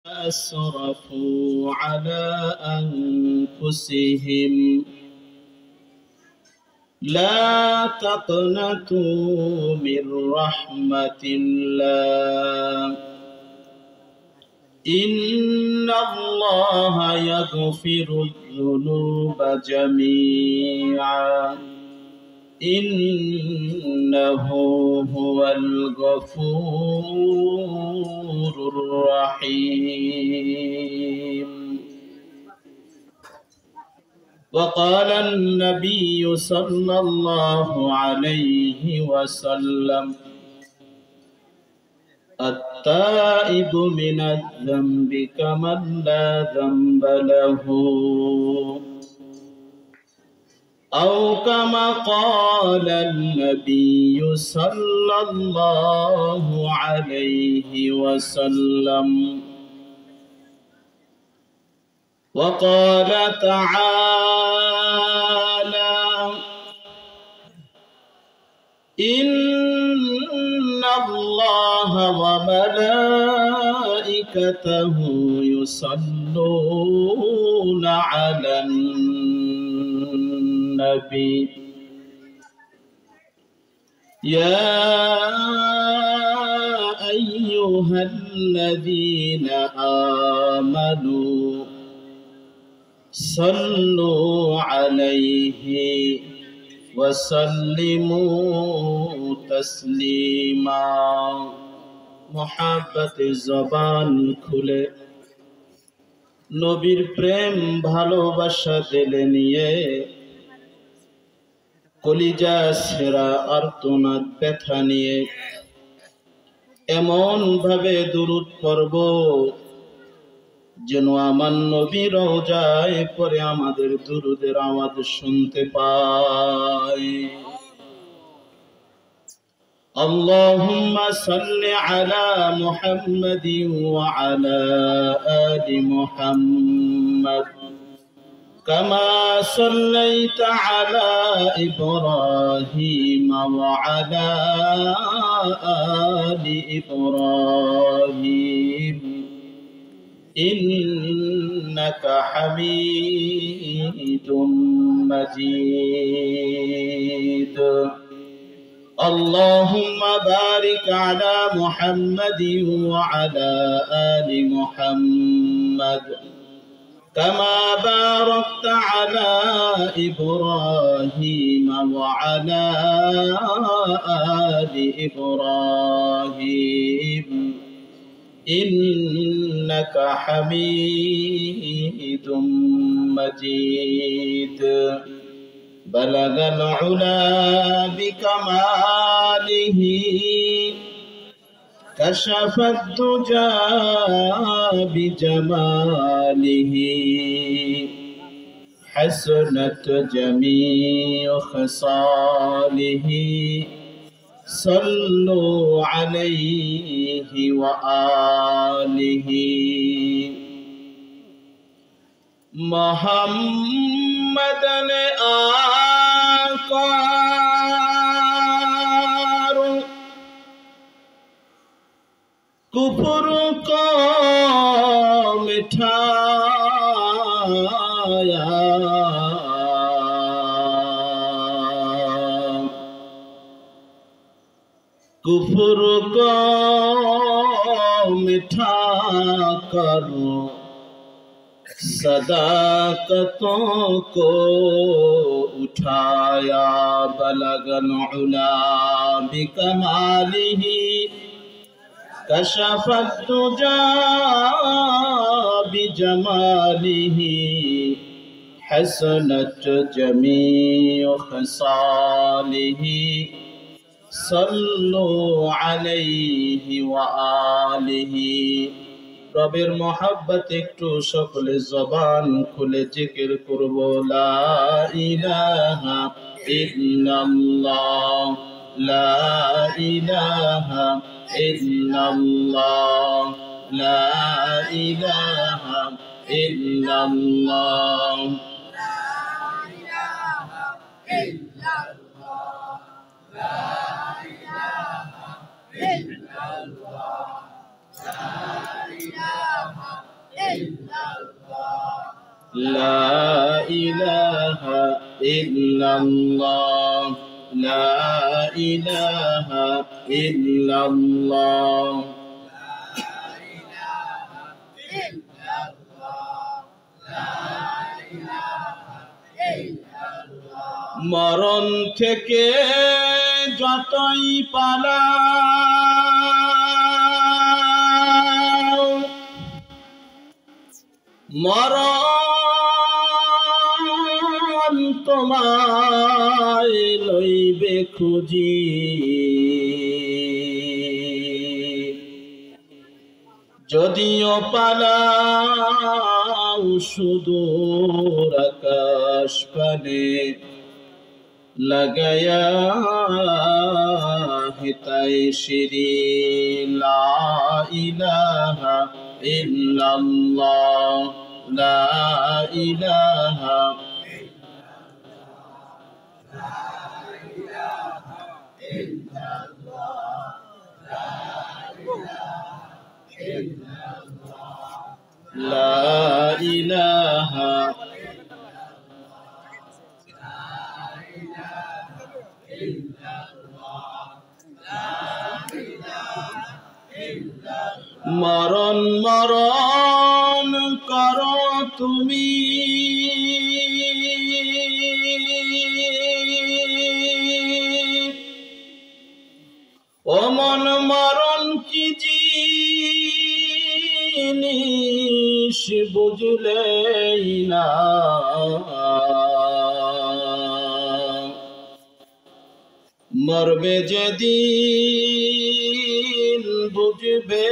أسرفوا على أنفسهم لا تقنطوا من رحمة الله إن الله يغفر الذنوب جميعا إنه هو الغفور الرحيم. وقال النبي صلى الله عليه وسلم التائب من الذنب كمن لا ذنب له أو كما قال النبي صلى الله عليه وسلم. وقال تعالى إن الله وملائكته يصلون على النبي يا أيها الذين آمنوا صلوا عليه وسلموا تسليما. محبت জবান খুলে নবীর প্রেম ভালোবাসা দিলে নিয়ে কলিজা ছেঁড়া আর্তনাদ ব্যথা নিয়ে এমন ভাবে দুরূদ পড়ব যেন আমার নবী রওজায় পরে আমাদের দুরূদের আওয়াজ শুনতে পাই। আল্লাহুম্মা সাল্লি আলা মুহাম্মাদিন ওয়া আলা আলি মুহাম্মাদ কামা সাল্লাইতা আলা ইব্রাহিম ওয়া আলা আলি ইব্রাহিম إنك حميد مجيد. اللهم بارك على محمد وعلى آل محمد كما باركت على إبراهيم وعلى آل إبراهيم إنك حميد مجيد. بلغ العلا بكماله كشف الدجى بجماله حسنت جميع خصاله صلوا عليه وآله. محمد آقار कुफर को मिठाया कुफर को मिठा कर सदाकतों को उठाया। बलगल उला बिकमालिही कशफत दुजा बिजमालिही हसनत जमीउ खसालिही सल्लु अलैहि व आलिहि। रबेर मोहब्बत एकटू सकले जबान खुले जिकिर करब ला इलाहा इल्लल्लाह ला इलाहा इल्लल्लाह ला इलाहा इल्लल्लाह لا إله إلا الله لا إله লা ইলাহা ইল্লাল্লাহ লা ইলাহা ইল্লাল্লাহ মরণ থেকে যতই পালাও মরণ তোমায় লইবে খুঁজি যদিও পালাও সুদূর আকাশ পানে লাগায়া হিতাই শিরি লা ইলাহা ইল্লাল্লাহ লা ইলাহা লা ইলাহা মরণ মরণ করো তুমি ও মন মরণ কি জিনিস বুঝলেই না মরবে যেদিন বুঝবে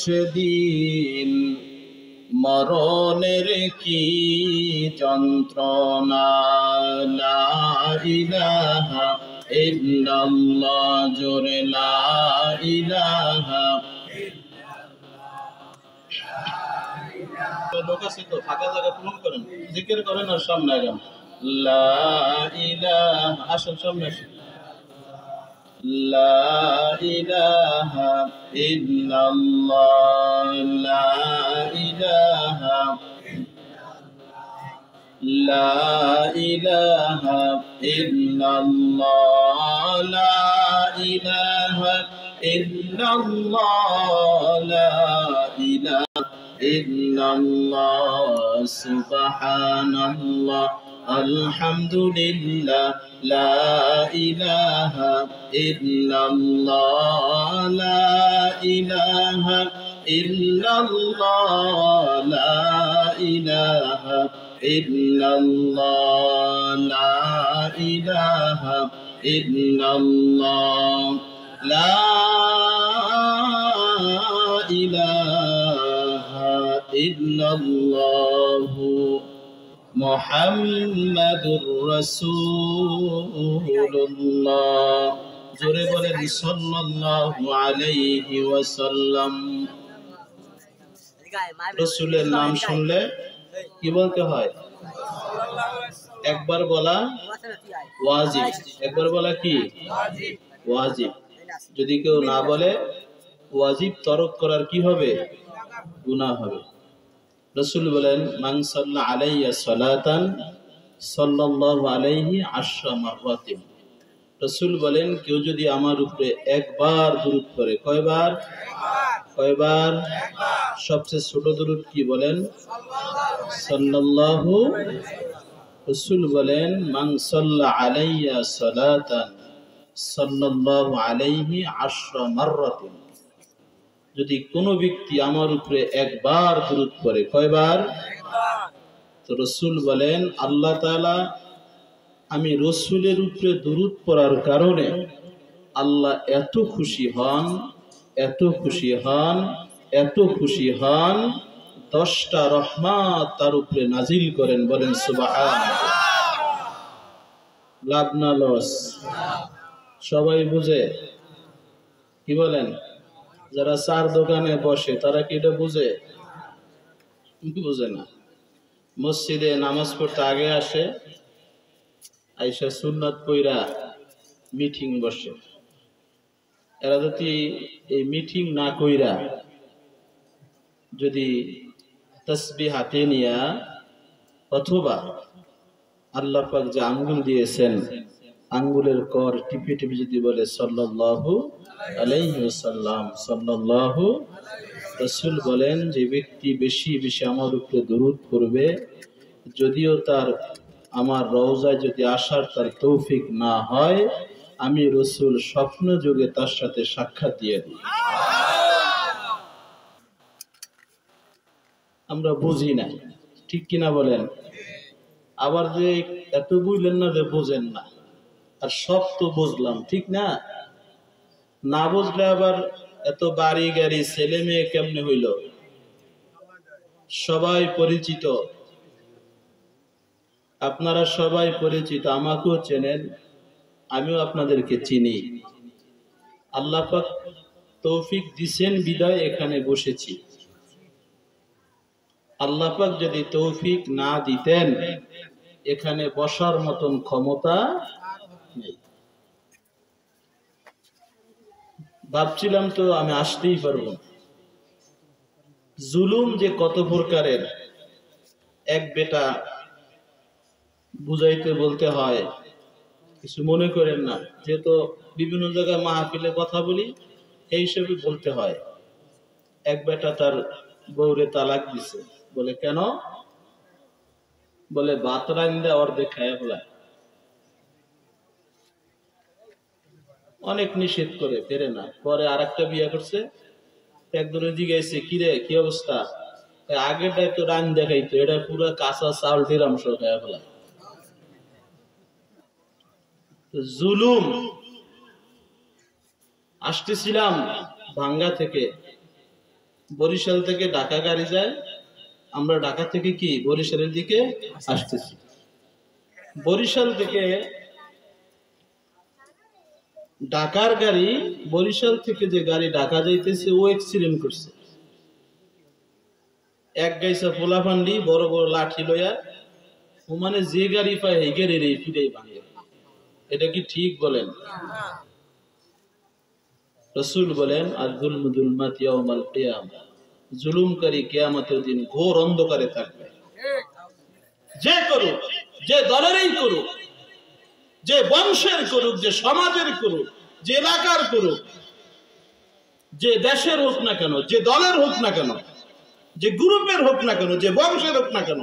সেদিন মরণের কি যন্ত্রণা লা ইলাহা ইল্লাল্লাহ জোরে লা ইলাহা লোক আছে তো ফাঁকা জায়গা পূরণ করেন জিকির করেন আর সামনে আগান লা ইলাহা আসেন সামনে আসেন লা ইলাহা ইল্লাল্লাহ লা ইলাহা লা ইলাহা ইল্লাল্লাহ লা ইলাহা ইল্লাল্লাহ লা ইলাহা ইল্লাল্লাহ সুবহানাল্লাহ আলহামদুলিল্লাহ লা ইলাহা ইল্লাল্লাহ লা ইলাহা ইল্লাল্লাহ লা ইলাহা ইল্লাল্লাহ লা ইলাহা ইল্লাল্লাহ লা ইলাহা ইল্লাল্লাহ মুহাম্মাদুর রাসূলুল্লাহ জোরে বলেন সাল্লাল্লাহু আলাইহি ওয়াসাল্লাম রাসূলের নাম শুনলে কি বলতে হয় একবার বলা ওয়াজিব একবার বলা কি ওয়াজিব যদি কেউ না বলে ওয়াজিব তরক করার কি হবে গুনাহ হবে রাসূল বলেন মান সাল্লা আলাইয়া সালাতান সাল্লাল্লাহু আলাইহি 10 মাররাতিন রাসূল বলেন কেউ যদি আমার উপরে একবার দরুদ পড়ে কয়বার কয়বার সবচেয়ে ছোট দরুদ কি বলেন সাল্লাল্লাহু রাসূল বলেন মান সাল্লা আলাইয়া সালাতান সাল্লাল্লাহু আলাইহি 10 মাররাতিন যদি কোনো ব্যক্তি আমার উপরে একবার দরুদ পড়ে কয়বার তো রাসূল বলেন আল্লাহ তাআলা আমি রাসূলের উপরে দরুদ পড়ার কারণে আল্লাহ এত খুশি হন এত খুশি হন এত খুশি হন 10টা রহমত তার উপরে নাজিল করেন বলেন সুবহানাল্লাহ লাভ না লস সবাই বুঝে কি বলেন যারা চার দোকানে বসে তারা কি এটা বুঝে বুঝে না মসজিদে নামাজ পড়তে আগে আসে আইসা সুন্নাত পইরা মিটিং বসে এরা যদি এই মিটিং না কইরা যদি তসবিহ হাতে নিয়া অথবা আল্লাহ পাক যে আঙ্গুল দিয়েছেন আঙ্গুলের কর টিপে টিপে যদি বলে সাল্লাল্লাহু আলাইহি ওয়াসাল্লাম সাল্লাল্লাহু, রাসূল বলেন যে ব্যক্তি বেশি বেশি আমার উপরে দরুদ পড়বে, যদিও তার আমার রওজায় যদি আসার তার তৌফিক না হয়, আমি রাসূল স্বপ্ন যোগে তার সাথে সাক্ষাৎ দিয়ে দিই। আমরা বুঝি না, ঠিক কিনা বলেন? আবার যে এত বুঝলেন না যে বোঝেন না, আর সব তো বুঝলাম, ঠিক না? না বুঝলে আবার এত বাড়ি গাড়ি ছেলে মেয়ে কেমনে হইল? সবাই পরিচিত, আপনারা সবাই পরিচিত, আমাকেও চেনেন, আমিও আপনাদেরকে চিনি। আল্লাহ পাক তৌফিক দিছেন বিদায় এখানে বসেছি। আল্লাহ পাক যদি তৌফিক না দিতেন এখানে বসার মতন ক্ষমতা নেই। ভাবছিলাম তো আমি আসতেই পারবো না। জুলুম যে কত প্রকারের, এক বেটা বুঝাইতে বলতে হয়, কিছু মনে করেন না, যেহেতু বিভিন্ন জায়গায় মাহফিলে কথা বলি এই হিসেবে বলতে হয়। এক বেটা তার বউরে তালাক দিছে, বলে কেন? বলে ভাত রান্দা অর্ধেক খায় ফেলায়। অনেক নিষেধ করে ফেরে না, পরে আরেকটা বিয়ে করছে, একজনে জিজ্ঞাসা কিরে কি অবস্থা? আগেটা তো রান দেখাইতো, এটা পুরো কাঁচা চাউল টিরামস খায় ফেলায়। জুলুম। আসতেছিলাম ভাঙ্গা থেকে, বরিশাল থেকে ঢাকা গাড়ি যায়, আমরা ঢাকা থেকে কি বরিশালের দিকে আসতেছি। বরিশাল থেকে ঢাকার গাড়ি, বরিশাল থেকে যে গাড়ি ঢাকা যাইতেছে ও অ্যাক্সিডেন্ট করছে। এক গাইসা পোলাফান্ডি বড় বড় লাঠি লইয়া, ও মানে যে গাড়ি পায় এই গাড়ির এই ফিরেই ভাঙে। এটা কি ঠিক বলেন? রাসূল বলেন আয-যুলমু যুলমাত ইয়াউমাল কিয়ামা, জুলুমকারী কিয়ামতের দিন ঘোর অন্ধকারে থাকবে। যে করুক, যে দলেরই করুক, যে বংশের করুক, যে সমাজের করুক, যে এলাকার করুক, যে দেশের হোক না কেন, যে দলের হোক না কেন, যে গ্রুপের হোক না কেন, যে বংশের হোক না কেন,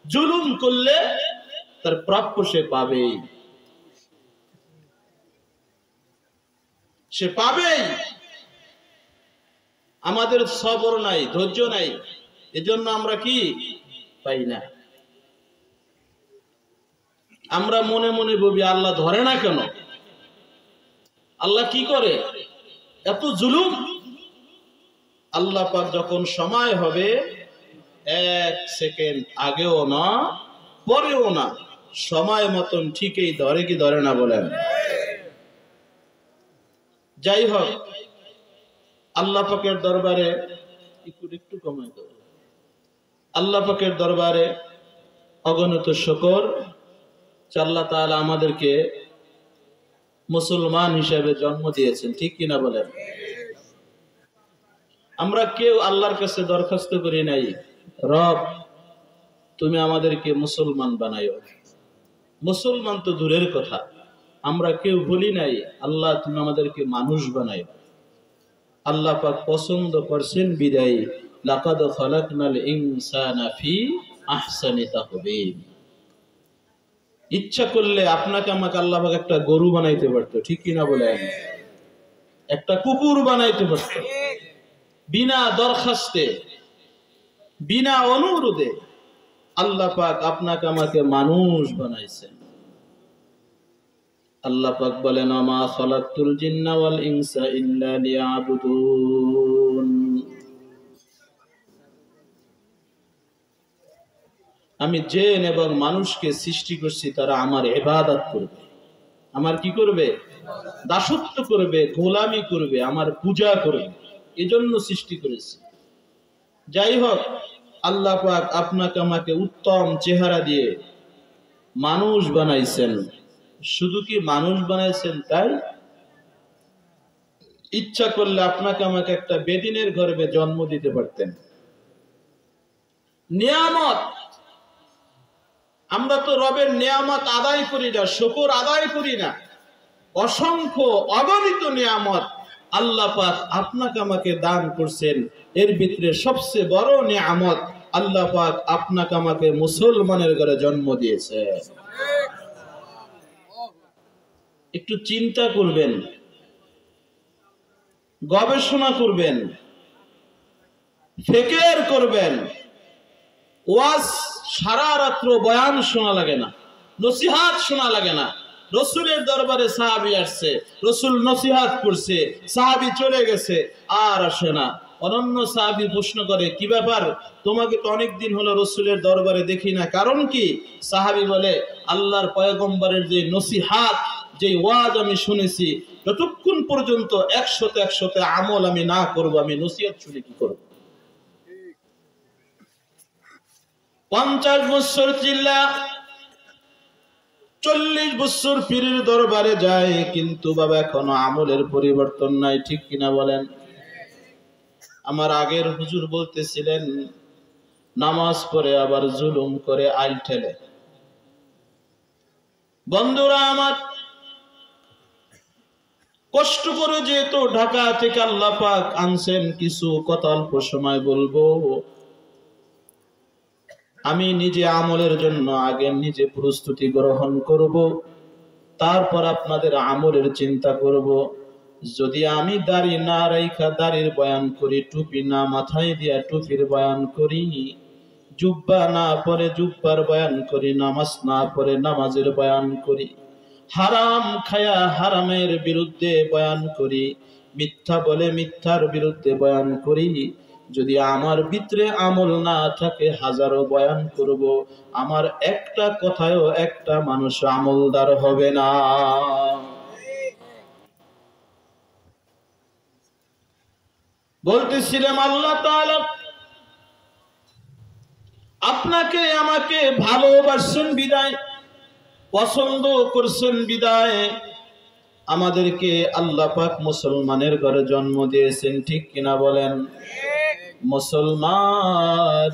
জুলুম করলে তার প্রাপ্য সে পাবেই, সে পাবেই। আমাদের সবর নাই, ধৈর্য নাই, এজন্য আমরা কি পাই না। আমরা মনে মনে ভাবি আল্লাহ ধরে না কেন? আল্লাহ কি করে? এত জুলুম। আল্লাহ পাক যখন সময় হবে, এক সেকেন্ড আগেও না পরেও না, সময় মতন ঠিকই ধরে কি ধরে না বলেন? যাই হোক, আল্লাহ পাকের দরবারে একটু কমাই দেব। আল্লাহ পাকের দরবারে অগণিত শুকর, আল্লাহ তাআলা আমাদেরকে মুসলমান হিসেবে জন্ম দিয়েছেন, ঠিক কিনা বলেন? আমরা কেউ আল্লাহর কাছে দরখাস্ত করি নাই রব তুমি আমাদেরকে মুসলমান বানাইও। মুসলমান তো দূরের কথা, আমরা কেউ বলি নাই আল্লাহ তুমি আমাদেরকে মানুষ বানাইও। আল্লাহ পাক পছন্দ করছেন বিদায় লাকাদ খালাকনাল ইনসানা ফি আহসানি তাকবীম। ইচ্ছা করলে আপনাকে আমাকে আল্লাহ পাক একটা গরু বানাইতে পারতো, ঠিক কিনা বলেন? একটা কুকুর বানাইতে পারতো, বিনা দরখাস্তে, বিনা অনুরোধে আল্লাহ পাক আপনাকে আমাকে মানুষ বানাইছেন। আল্লাহ পাক বলেন আমা খালাকতুল জিন্না ওয়াল ইনসা ইল্লা লিয়াবুদুন, আমি জিন এবং মানুষকে সৃষ্টি করছি তারা আমার ইবাদত করবে, আমার কি করবে? দাসত্ব করবে, গোলামি করবে, আমার পূজা করবে, এজন্য সৃষ্টি করেছি। যাই হোক, আল্লাহ পাক আপনাকে আমাকে উত্তম চেহারা দিয়ে মানুষ বানাইছেন। শুধু কি মানুষ বানাইছেন তাই? ইচ্ছা করলে আপনাকে আমাকে একটা বেদিনের গর্ভে জন্ম দিতে পারতেন, নিয়ামত, আমরা তো রবের নিয়ামত আদায় করি না, শুকর আদায় করি না। অসংখ্য অগণিত নিয়ামত আল্লাহ পাক আপনাকে আমাকে দান করছেন। এর ভিতরে সবচেয়ে বড় নিয়ামত আল্লাহ পাক আপনাকে আমাকে মুসলমানের ঘরে জন্ম দিয়েছে। একটু চিন্তা করবেন, গবেষণা করবেন, ফিকির করবেন। ওয়াজ সারা রাত্র বয়ান শোনা লাগে না, নসিহাত শোনা লাগে না। রসুলের দরবারে সাহাবী আসছে, রসুল নসিহাত করছে, সাহাবী চলে গেছে, আর আসে না। অনন্য সাহাবী প্রশ্ন করে, কি ব্যাপার, তোমাকে তো অনেকদিন হলো রসুলের দরবারে দেখি না, কারণ কি? সাহাবী বলে, আল্লাহর পয়গম্বরের যে নসিহাত, যে ওয়াজ আমি শুনেছি, যতক্ষণ পর্যন্ত 100 আমল আমি না করব, আমি নসিহত শুনে কি করব? 50 বছর চিল্লা, 40 বছর পীরের দরবারে যায়, কিন্তু বাবা এখনো আমলের পরিবর্তন নাই, ঠিক কিনা বলেন? আমার আগের হুজুর বলতেছিলেন, নামাজ পড়ে আবার জুলুম করে আইল ঠেলে। বন্ধুরা আমার, কষ্ট করে যেহেতু ঢাকা থেকে আল্লাহ পাক আনছেন, কিছু কথা অল্প সময় বলবো। আমি নিজে আমলের জন্য আগে নিজে প্রস্তুতি গ্রহণ করব, তারপর আপনাদের আমলের চিন্তা করব। যদি আমি দাড়ি না রাইখা দাড়ির বয়ান করি, টুপি না মাথায় দিয়া টুপির বয়ান করি, জুব্বা না পরে জুব্বার বয়ান করি, নামাজ না পড়ে নামাজের বয়ান করি, হারাম খায়া হারামের বিরুদ্ধে বয়ান করি, মিথ্যা বলে মিথ্যার বিরুদ্ধে বয়ান করি, যদি আমার ভিতরে আমল না থাকে, হাজারো বয়ান করব, আমার একটা কথায়ও একটা মানুষ আমলদার হবে না। বলতেছিলাম, আল্লাহ তাআলা আপনাকে আমাকে ভালোবাসেন বিদায়, পছন্দ করছেন বিদায়, আমাদেরকে আল্লাহ পাক মুসলমানের ঘরে জন্ম দিয়েছেন, ঠিক কিনা বলেন? মুসলমান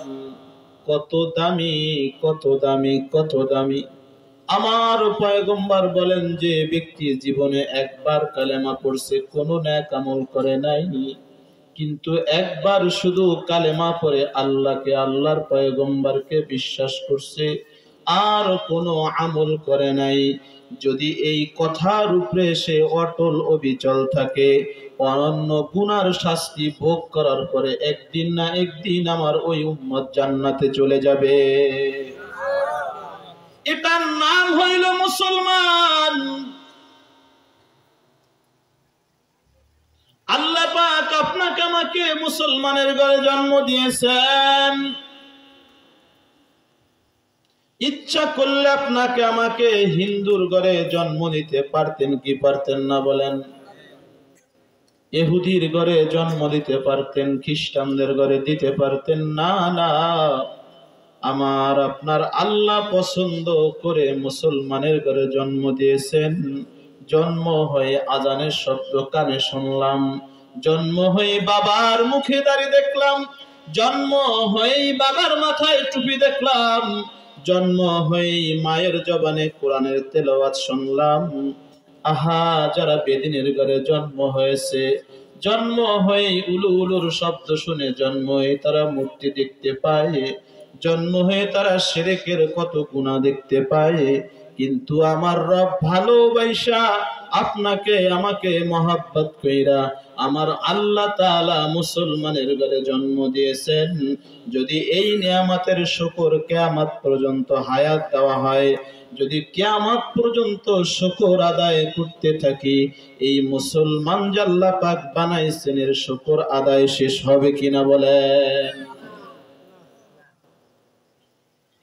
কত দামি, কত দামি, কত দামি। আমার পয়গম্বর বলেন, যে ব্যক্তি জীবনে একবার কালেমা পড়ছে, কোনো নেক আমল করে নাই, কিন্তু একবার শুধু কালেমা পড়ে আল্লাহকে, আল্লাহর পয়গম্বরকে বিশ্বাস করছে, আর কোনো আমল করে নাই, যদি এই কথার উপরে সে অটল অবিচল থাকে, অনন্য গুনার শাস্তি ভোগ করার পরে একদিন না একদিন আমার ওই উম্মত জান্নাতে চলে যাবে। এটার নাম হইল মুসলমান। আল্লাহ পাক আপনাকে আমাকে মুসলমানের ঘরে জন্ম দিয়েছেন। ইচ্ছা করলে আপনাকে আমাকে হিন্দুর ঘরে জন্ম দিতে পারতেন কি পারতেন না বলেন? ইহুদির ঘরে জন্ম দিতে পারতেন, খ্রিস্টানদের ঘরে দিতে পারতেন না? না, আমার আপনার আল্লাহ পছন্দ করে মুসলমানের ঘরে জন্ম দিয়েছেন। জন্ম হয়ে আজানের শব্দ কানে শুনলাম, জন্ম হয়ে বাবার মুখে দাঁড়িয়ে দেখলাম, জন্ম হয়ে বাবার মাথায় টুপি দেখলাম, জন্ম হয়ে মায়ের জবানে কোরআনের তেলাওয়াত শুনলাম। আহা, যারা বেদিনের ঘরে জন্ম হয়েছে, জন্ম হয়ে উলু উলুর শব্দ শুনে জন্ম হয়ে তারা মূর্তি দেখতে পায়, জন্ম হয়ে তারা শিরকের কত গুনাহ দেখতে পায়, কিন্তু আমার রব ভালোবাসা আপনাকে আমাকে মহব্বত কইরা আমার আল্লাহ তাআলা মুসলমানের ঘরে জন্ম দিয়েছেন। যদি এই নিয়ামতের শুকর কিয়ামত পর্যন্ত হায়াত দেওয়া হয়, যদি কিয়ামত পর্যন্ত শুকর আদায় করতে থাকি, এই মুসলমান যে আল্লাহ পাক বানাইছেন এর শুকর আদায় শেষ হবে কিনা বলেন?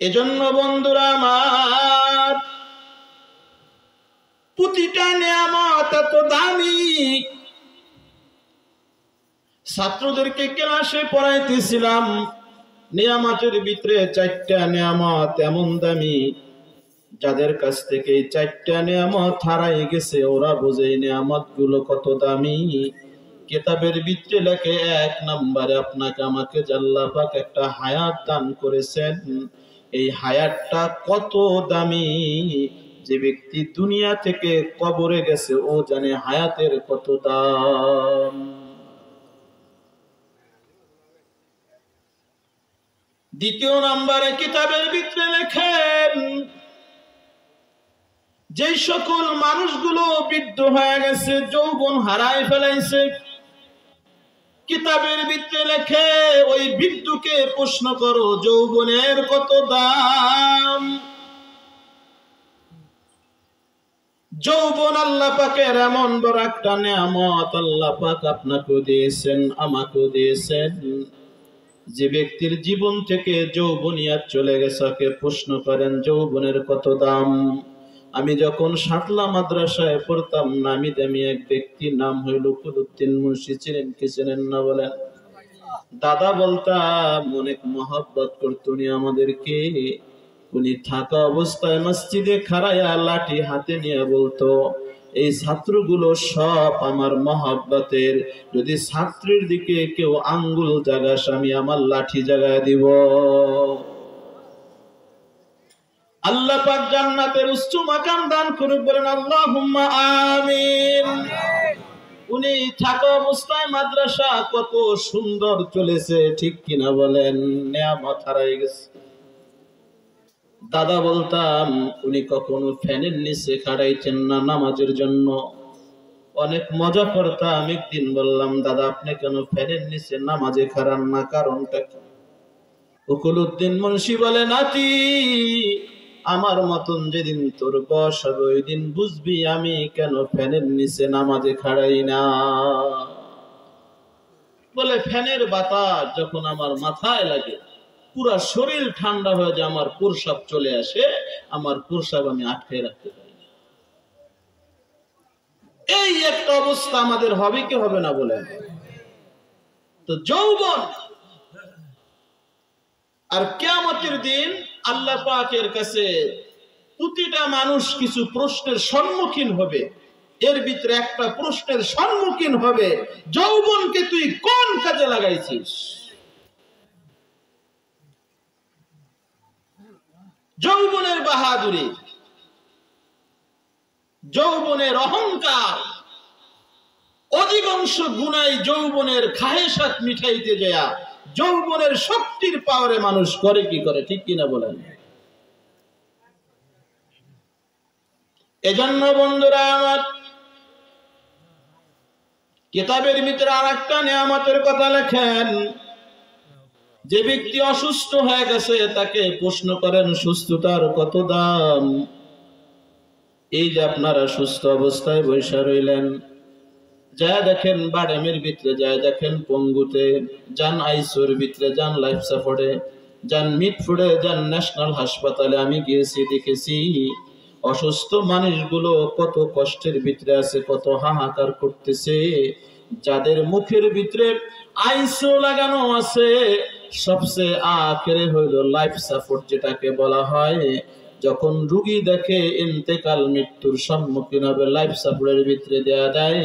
এজন্য বন্ধুরা আমার, প্রতিটা নিয়ামত এত দামি। ছাত্রদেরকে ক্লাসে পড়াইতেছিলাম, নিয়ামতের ভিতরে 4টা নিয়ামত এমন দামি, যাদের কাছ থেকে এই 4টা নিয়ামত হারাই গেছে ওরা বোঝে নিয়ামত গুলো কত দামি। কিতাবের ভিতরে লেখে 1 নম্বরে আপনাকে আমাকে আল্লাহ পাক একটা হায়াত দান করেছেন। এই হায়াতটা কত দামি, যে ব্যক্তি দুনিয়া থেকে কবরে গেছে ও জানে হায়াতের কত দাম। দ্বিতীয় নম্বরে কিতাবের ভিতরে লেখেন যে সকল মানুষগুলো বৃদ্ধ হয়ে গেছে, যৌবন হারায় ফেলাইছে, কিতাবের ভিতরে লেখে ওই বৃদ্ধকে প্রশ্ন করো যৌবনের কত দাম। যৌবন আল্লাহ পাকের এমন বড় একটা নিয়ামত, আল্লাহ পাক আপনাকেও দিয়েছেন আমাকেও দিয়েছেন। যে ব্যক্তির জীবন থেকে যৌবনিয়াত চলে গেছে ওকে প্রশ্ন করেন যৌবনের কত দাম। আমি যখন শাটলা মাদ্রাসায় পড়তাম, নামি দামি এক ব্যক্তির নাম হইল কুলুদ্দিন মুন্সি, চিনেন কি চেনেন না বলেন? দাদা বলতাম, অনেক মহব্বত করত উনি আমাদেরকে। উনি থাকা অবস্থায় মসজিদে খাড়াইয়া লাঠি হাতে নিয়ে বলতো, এই ছাত্রগুলো সব আমার মহব্বতের, যদি ছাত্রের দিকে কেউ আঙ্গুল জাগাস আমি আমার লাঠি জাগায় দিব। আল্লাহ পাক জান্নাতের উচ্চ মাকাম দান করুক, বলেন আল্লাহুম্মা আমিন। উনি থাকা অবস্থায় মাদ্রাসা কত সুন্দর চলেছে, ঠিক কিনা বলেন? নিয়ামত হারাই গেছে। দাদা বলতাম উনি কখনো ফ্যানের নিচে খাড়াইতেন না নামাজের জন্য। অনেক মজা করতাম। একদিন বললাম, দাদা আপনি কেন ফ্যানের নিচে নামাজে খাড়ান না, কারণটা কি? কুলুদ্দিন মুন্সি বলে, নাতি আমার মতন যেদিন তোর বয়স হবে ওই দিন বুঝবি আমি কেন ফ্যানের নিচে নামাজে খাড়াই না। বলে ফ্যানের বাতাস যখন আমার মাথায় লাগে পুরা শরীর ঠান্ডা হয়ে যায়, আমার প্রস্রাব চলে আসে, আমার প্রস্রাব আমি আটকে রাখতে পারি। এই একটা অবস্থা আমাদের হবে কি হবে না বলেন? তো যৌবন আর কিয়ামতের দিন আল্লাহ পাকের কাছে প্রতিটা মানুষ কিছু প্রশ্নের সম্মুখীন হবে। এর ভিতরে একটা প্রশ্নের সম্মুখীন হবে, যৌবনকে তুই কোন কাজে লাগাইছিস? যৌবনের বাহাদুরি, যৌবনের অহংকার, অধিকাংশ গুনাই যৌবনের খাহেসাত মিঠাইতে যায়। যৌবনের শক্তির পাওয়ারে মানুষ করে কি করে, ঠিক কিনা বলেন? এজন্য বন্ধুরা আমার, কিতাবের ভিতরে আর একটা নিয়ামতের কথা লেখেন, যে ব্যক্তি অসুস্থ হয়ে গেছে তাকে প্রশ্ন করেন সুস্থতার কত দাম। এই যে আপনারা সুস্থ অবস্থায় বসে রইলেন, যা দেখেন বাডামের ভিতরে, যা দেখেন পঙ্গুতে, যান আইসিইউর ভিতরে, যান লাইফ সাপোর্টে, যান মিটফুডে, যান ন্যাশনাল হাসপাতালে, আমি গিয়েছি দেখেছি অসুস্থ মানুষগুলো কত কষ্টের ভিতরে আছে, কত হাহাকার করতেছে। যাদের মুখের ভিতরে আইসিইউ লাগানো আছে, সবচেয়ে আখেরে হইল লাইফ সাপোর্ট, যেটাকে বলা হয় যখন রোগী দেখে ইন্তেকাল মৃত্যুর সম্মুখীন হবে, লাইফ সাপোর্টের ভিতরে দেয়া দেয়।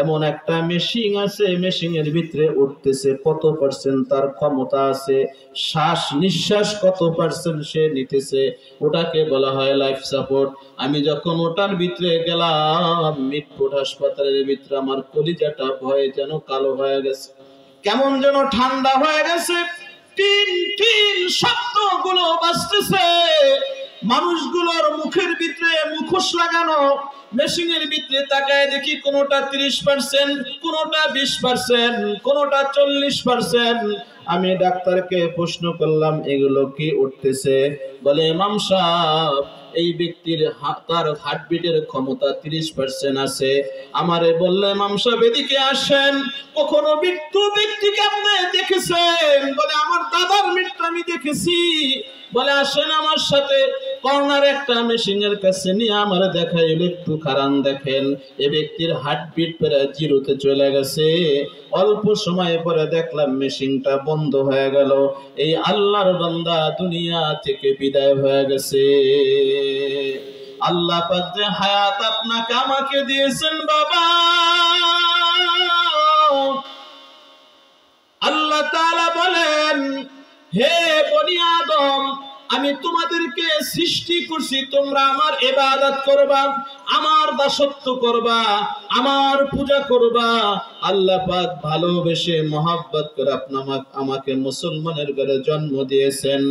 এমন একটা মেশিন আছে, মেশিনের ভিতরে উঠতেছে কত পার্সেন্ট তার ক্ষমতা আছে, শ্বাস নিঃশ্বাস কত পার্সেন্ট সে নিতেছে, ওটাকে বলা হয় লাইফ সাপোর্ট। আমি যখন ওটার ভিতরে গেলাম মিটফুড হাসপাতালের ভিতরে, আমার কলিজাটা ভয়ে যেন কালো হয়ে গেছে, কেমন যেন ঠান্ডা হয়ে গেছে। টিন টিন শব্দগুলো বাজতেছে, মানুষগুলোর মুখের ভিতরে মুখোশ লাগানো, মেশিনের ভিতরে তাকায় দেখি কোনোটা 30%, কোনোটা 20%, কোনোটা 40%। আমি ডাক্তারকে প্রশ্ন করলাম এগুলো কি উঠতেছে? বলে ইমাম সাহেব এই ব্যক্তির তার হার্টবিটের ক্ষমতা 30% আছে। আমারে বললে ইমাম সাহেব এদিকে আসেন, কখনো মৃত্যু ব্যক্তিকে আপনি দেখেছেন? বলে আমার দাদার মৃত্যু আমি দেখেছি। বলে আসেন আমার সাথে, কর্নার একটা মেশিনের কাছে নিয়ে আমার দেখাইল, একটু খারান দেখেন, এ ব্যক্তির হার্টবিট প্রায় 0-তে চলে গেছে। অল্প সময় পরে দেখলাম মেশিনটা বন্ধ হয়ে গেল। এই আল্লাহর বান্দা দুনিয়া থেকে বিদায় হয়ে গেছে। আল্লাহ পাক যে হায়াত আপনাকে আমাকে দিয়েছেন বাবা, আল্লাহ তাআলা বলেন, হে বনি আদম, আমি তোমাদেরকে সৃষ্টি করছি, তোমরা আমার ইবাদত করবা, আমার দাসত্ব করবা, আমার পূজা করবা। আল্লাহ পাক ভালোবেসে মহব্বত করে আমাকে মুসলমানের ঘরে জন্ম দিয়েছেন।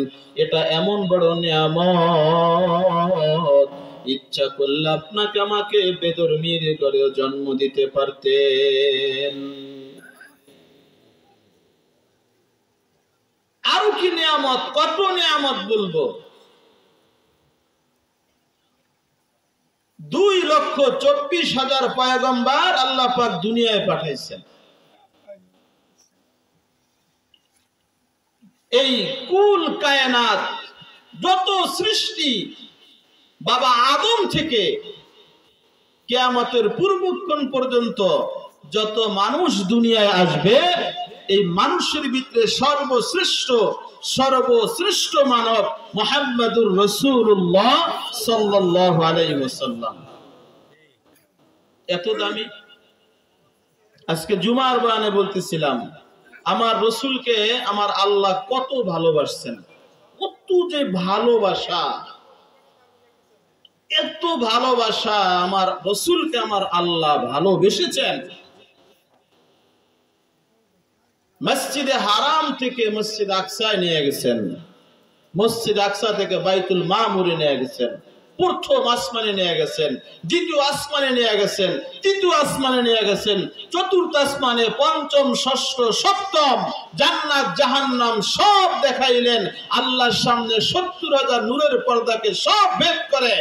এটা এমন বড় নিয়ামত, ইচ্ছা করলে আপনাকে আমাকে বেদরমির ঘরে জন্ম দিতে পারতেন। আরো কি নিয়ামত, কত নিয়ামত বলবো। 2,24,000 পয়গম্বর আল্লাহ পাক দুনিয়ায় পাঠাইছেন। এই কুল কায়নাত, যত সৃষ্টি, বাবা আদম থেকে কিয়ামতের পূর্বক্ষণ পর্যন্ত যত মানুষ দুনিয়ায় আসবে, এই মানুষের ভিতরে সর্বশ্রেষ্ঠ মানব মুহাম্মদুর রাসূলুল্লাহ সাল্লাল্লাহু আলাইহি ওয়াসাল্লাম। এত দামি। আজকে জুমার বয়ানে বলতেছিলাম, আমার রসুলকে আমার আল্লাহ কত ভালোবাসছেন, কত যে ভালোবাসা, এত ভালোবাসা, আমার রসুলকে আমার আল্লাহ ভালোবেসেছেন। মসজিদে হারাম থেকে মসজিদ আকসায় নিয়ে গেছেন, মসজিদ আকসা থেকে বাইতুল মামুরে নিয়ে গেছেন, প্রথম আসমানে নিয়ে গেছেন, দ্বিতীয় আসমানে নিয়ে গেছেন, তৃতীয় আসমানে নিয়ে গেছেন, চতুর্থ আসমানে, পঞ্চম, ষষ্ঠ, সপ্তম, জান্নাত জাহান্নাম সব দেখাইলেন। আল্লাহর সামনে 70,000 নূরের পর্দাকে সব ভেদ করে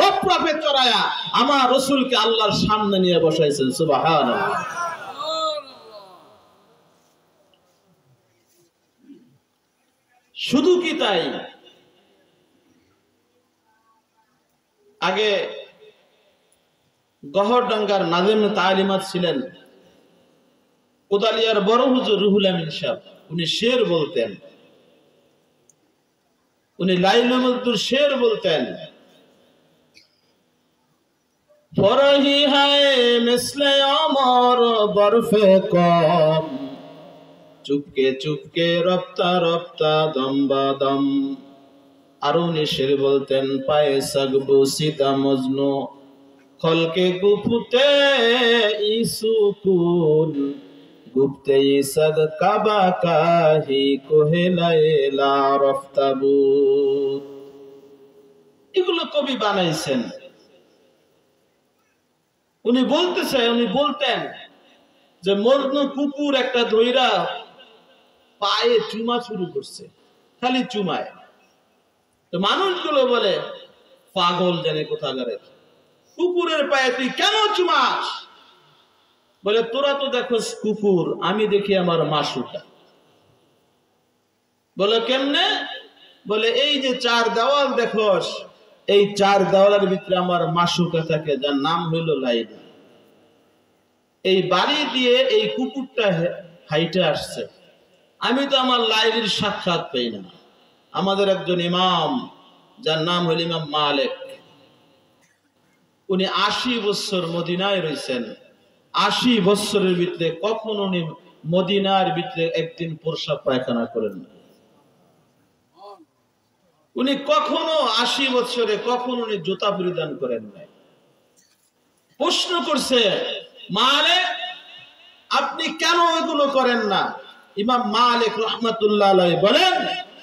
রপ্রাপে চড়ায়া আমার রসুলকে আল্লাহর সামনে নিয়ে বসাইছেন। সুবহানাল্লাহ। শুধু কি তাই, আগে গহরডাঙ্গার নাজিম তালিমাত ছিলেন কোদালিয়ার বড় হুজুর রুহুল আমিন সাহেব। উনি শের বলতেন, উনি লাইলুল মজদুর শের বলতেন। ফরহি হায় মিসলে অমর বরফে কম, চুপকে চুপকে রপ্তা রপ্তা দম বাদম। আরো উনি শের বলতেন, পায়ে সাগবু সীতা মজনু, খলকে গুফতে ইসুকুন, গুপ্তে ইসাদ কাবা কাহি কোহেলাইলা রফতাবু। এগুলো কবি বানাইছেন। উনি বলতেন যে মজনু কুকুর একটা ধইরা পায়ে চুমা শুরু করছে, খালি চুমায়। তো মানুষগুলো বলে, পাগল জানে কোথাকারের, কুকুরের পায়ে তুই কেন চুমাস? বলে, তোরা তো দেখো কুকুর, আমি দেখি আমার মাসুকা। বলে, কেমনে? বলে, এই যে 4 দেওয়াল দেখোস, এই 4 দেওয়ালের ভিতরে আমার মাসুকা থাকে, যার নাম হইল লাইলা। এই বাড়ি দিয়ে এই কুকুরটা হাইটে আসছে, আমি তো আমার লাইলির সাক্ষাৎ পাই না। আমাদের একজন ইমাম, যার নাম হইল ইমাম মালিক, উনি 80 বছর মদিনায় রয়েছেন। 80 বছরের ভিতরে কখনো উনি মদিনার ভিতরে একদিন প্রস্রাব পায়খানা করেন না। উনি কখনো 80 বছরে কখনো উনি জুতা পরিধান করেন নাই। প্রশ্ন করছে, মালিক আপনি কেন এগুলো করেন না? ইমাম মালিক রাহমাতুল্লাহ আলাইহি বলেন,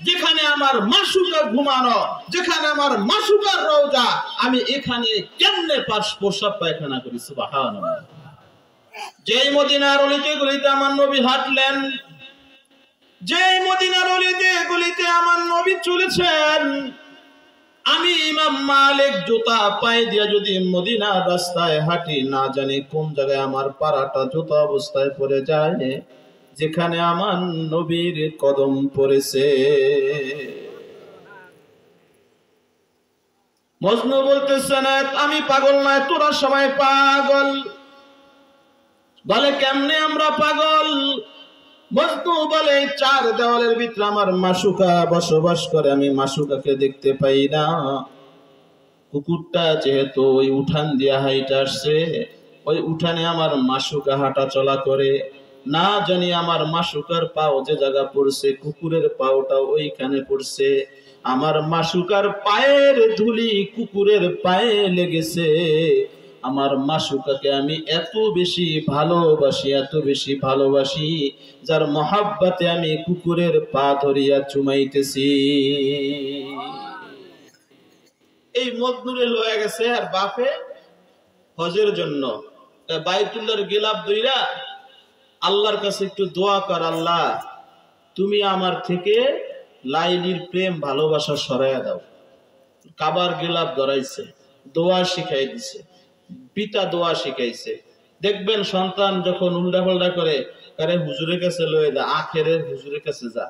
যেখানে আমার মাসুকা ঘুমানো, যেখানে আমার মাসুকার রওজা, আমি এখানে কেমনে প্রস্রাব পায়খানা করি? সুবহানাল্লাহ। যেই মদিনার অলিতে গলিতে আমার নবী হাঁটলেন, যেই মদিনার অলিতে গলিতে আমার নবী চলেছেন, আমি ইমাম মালিক জুতা পায়ে দিয়া যদি মদিনার রাস্তায় হাঁটি, না জানি কোন জায়গায় আমার পাড়াটা জুতা অবস্থায় পড়ে যায়, যেখানে আমার নবীর কদম পড়েছে। মজনু বলতেছে, না আমি পাগল নয়, তোরা সবাই পাগল। বলে, কেমনে আমরা পাগল? মজনু বলে, 4 দেওয়ালের ভিতরে আমার মাসুকা বসবাস করে, আমি মাসুকাকে দেখতে পাই না। কুকুরটা যেহেতু ওই উঠান দিয়া হাইটা আসছে, ওই উঠানে আমার মাসুকা হাঁটা চলা করে। না জানি আমার মাসুকার পাও যে জায়গা পড়ছে, কুকুরের পাওটা ওইখানে পড়ছে। আমার মাসুকার পায়ের ধুলি কুকুরের পায়ে লেগেছে। আমার মাসুকাকে আমি এত বেশি ভালোবাসি, এত বেশি ভালোবাসি, যার মহাব্বতে আমি কুকুরের পা ধরিয়া চুমাইতেছি। এই মজনুরে লয়ে গেছে আর বাপে হজের জন্য বাইতুল্লাহর গিলাফ দইরা আল্লাহর কাছে একটু দোয়া কর, আল্লাহ তুমি আমার থেকে লাইলির প্রেম ভালোবাসা সরাইয়া দাও। কাবার গিলাফ ধরাইছে, দোয়া শিখাই দিছে, পিতা দোয়া শিখাইছে। দেখবেন সন্তান যখন উল্টা পাল্টা করে, কারে হুজুরের কাছে লয়ে যা, আখেরের হুজুরের কাছে যা,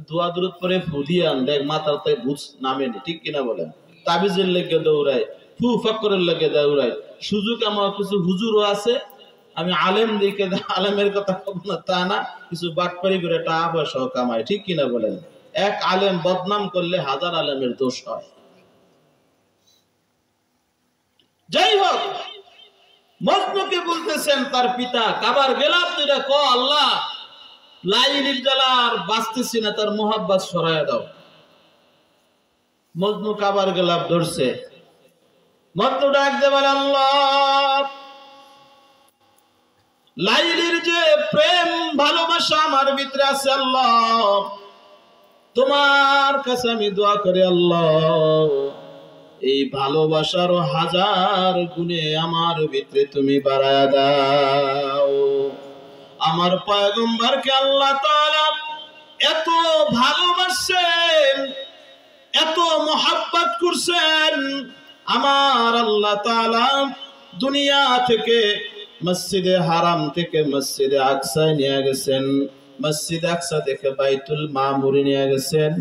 দোয়া দূরত পরে ফুদিয়ান দেখ মাথার তাই ভুজ নামেনি, ঠিক কিনা বলেন? তাবিজের লেগে দৌড়ায়, ফু ফাক্করের লেগে দৌড়ায়। সুযোগ আমার কিছু হুজুরও আছে, আমি আলেম দিকে আলেমের কথা কব না তা না, কিছু বাটপারি করে টাকা পয়সাও কামায়, ঠিক কিনা বলেন? এক আলেম বদনাম করলে হাজার আলেমের দোষ হয়। যাই হোক, মজনুকে বলতেছেন তার পিতা, কাবার গেলাম তুইরা ক আল্লাহ লাইলির জ্বালা আর বাঁচতেছি না, তার মোহাব্বত সরাইয়া দাও। মজনু কাবার গেলাম ধরছে, মজনু ডাক দেবার, আল্লাহ লাইলির যে প্রেম ভালোবাসা আমার ভিতরে আছে, আল্লাহ তোমার কাছে আমি দোয়া করি, আল্লাহ এই ভালোবাসার হাজার গুণে আমার ভিতরে তুমি বাড়ায়া দাও। আমার পয়গম্বরকে আল্লাহ তাআলা এত ভালোবাসেন, এত মোহাব্বত করছেন, আমার আল্লাহ তাআলা দুনিয়া থেকে মসজিদে হারাম থেকে মসজিদে আকসায় নিয়ে গেছেন, মসজিদ আকসা থেকে বাইতুল মামুরে নিয়ে গেছেন।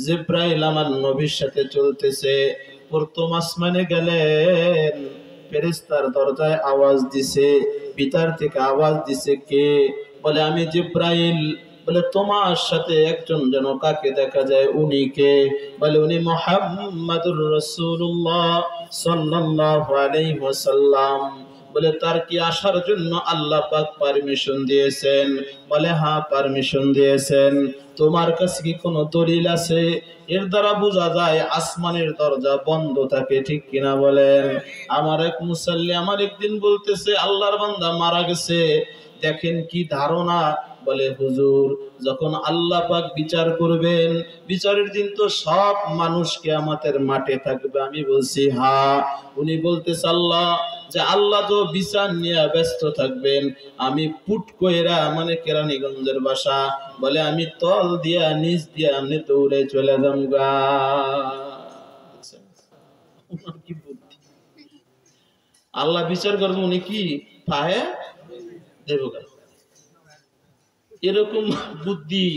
জিব্রাইল আমার নবীর সাথে চলতেছে, প্রথম আসমানে গেলেন, ফেরেশতার দরজায় আওয়াজ দিছে, ভিতর থেকে আওয়াজ দিছে, কে? বলে আমি জিব্রাইল। বলে তোমার সাথে একজন যেন কাকে দেখা যায়, উনি কে? বলে উনি মুহাম্মাদুর রাসূলুল্লাহ সাল্লাল্লাহু আলাইহি ওয়াসাল্লাম। বলে তার কি আসার জন্য আল্লাহ পাক পারমিশন দিয়েছেন? বলে হ্যাঁ পারমিশন দিয়েছেন। তোমার কাছে কি কোনো দলিল আছে? এর দ্বারা বোঝা যায় আসমানের দরজা বন্ধ থাকে, ঠিক কিনা বলেন? আমার এক মুসাল্লি আমার একদিন বলতেছে, আল্লাহর বান্দা মারা গেছে, দেখেন কি ধারণা। বলে হুজুর যখন আল্লাহ পাক বিচার করবেন, বিচারের দিন তো সব মানুষ কিয়ামতের মাঠে থাকবে। আমি বলছি হ্যাঁ। উনি বলতেছে আল্লাহ যে আল্লাহ তো বিচার নিয়ে ব্যস্ত থাকবেন, আমি পুট কইরা, মানে কেরানীগঞ্জের বাসা, বলে আমি তল দিয়া নিচ দিয়া আমি দৌড়ে চলে যামগা। কি বুদ্ধি! আল্লাহ বিচার করবো, উনি কি পাহে দেবগা। এরকম বুদ্ধি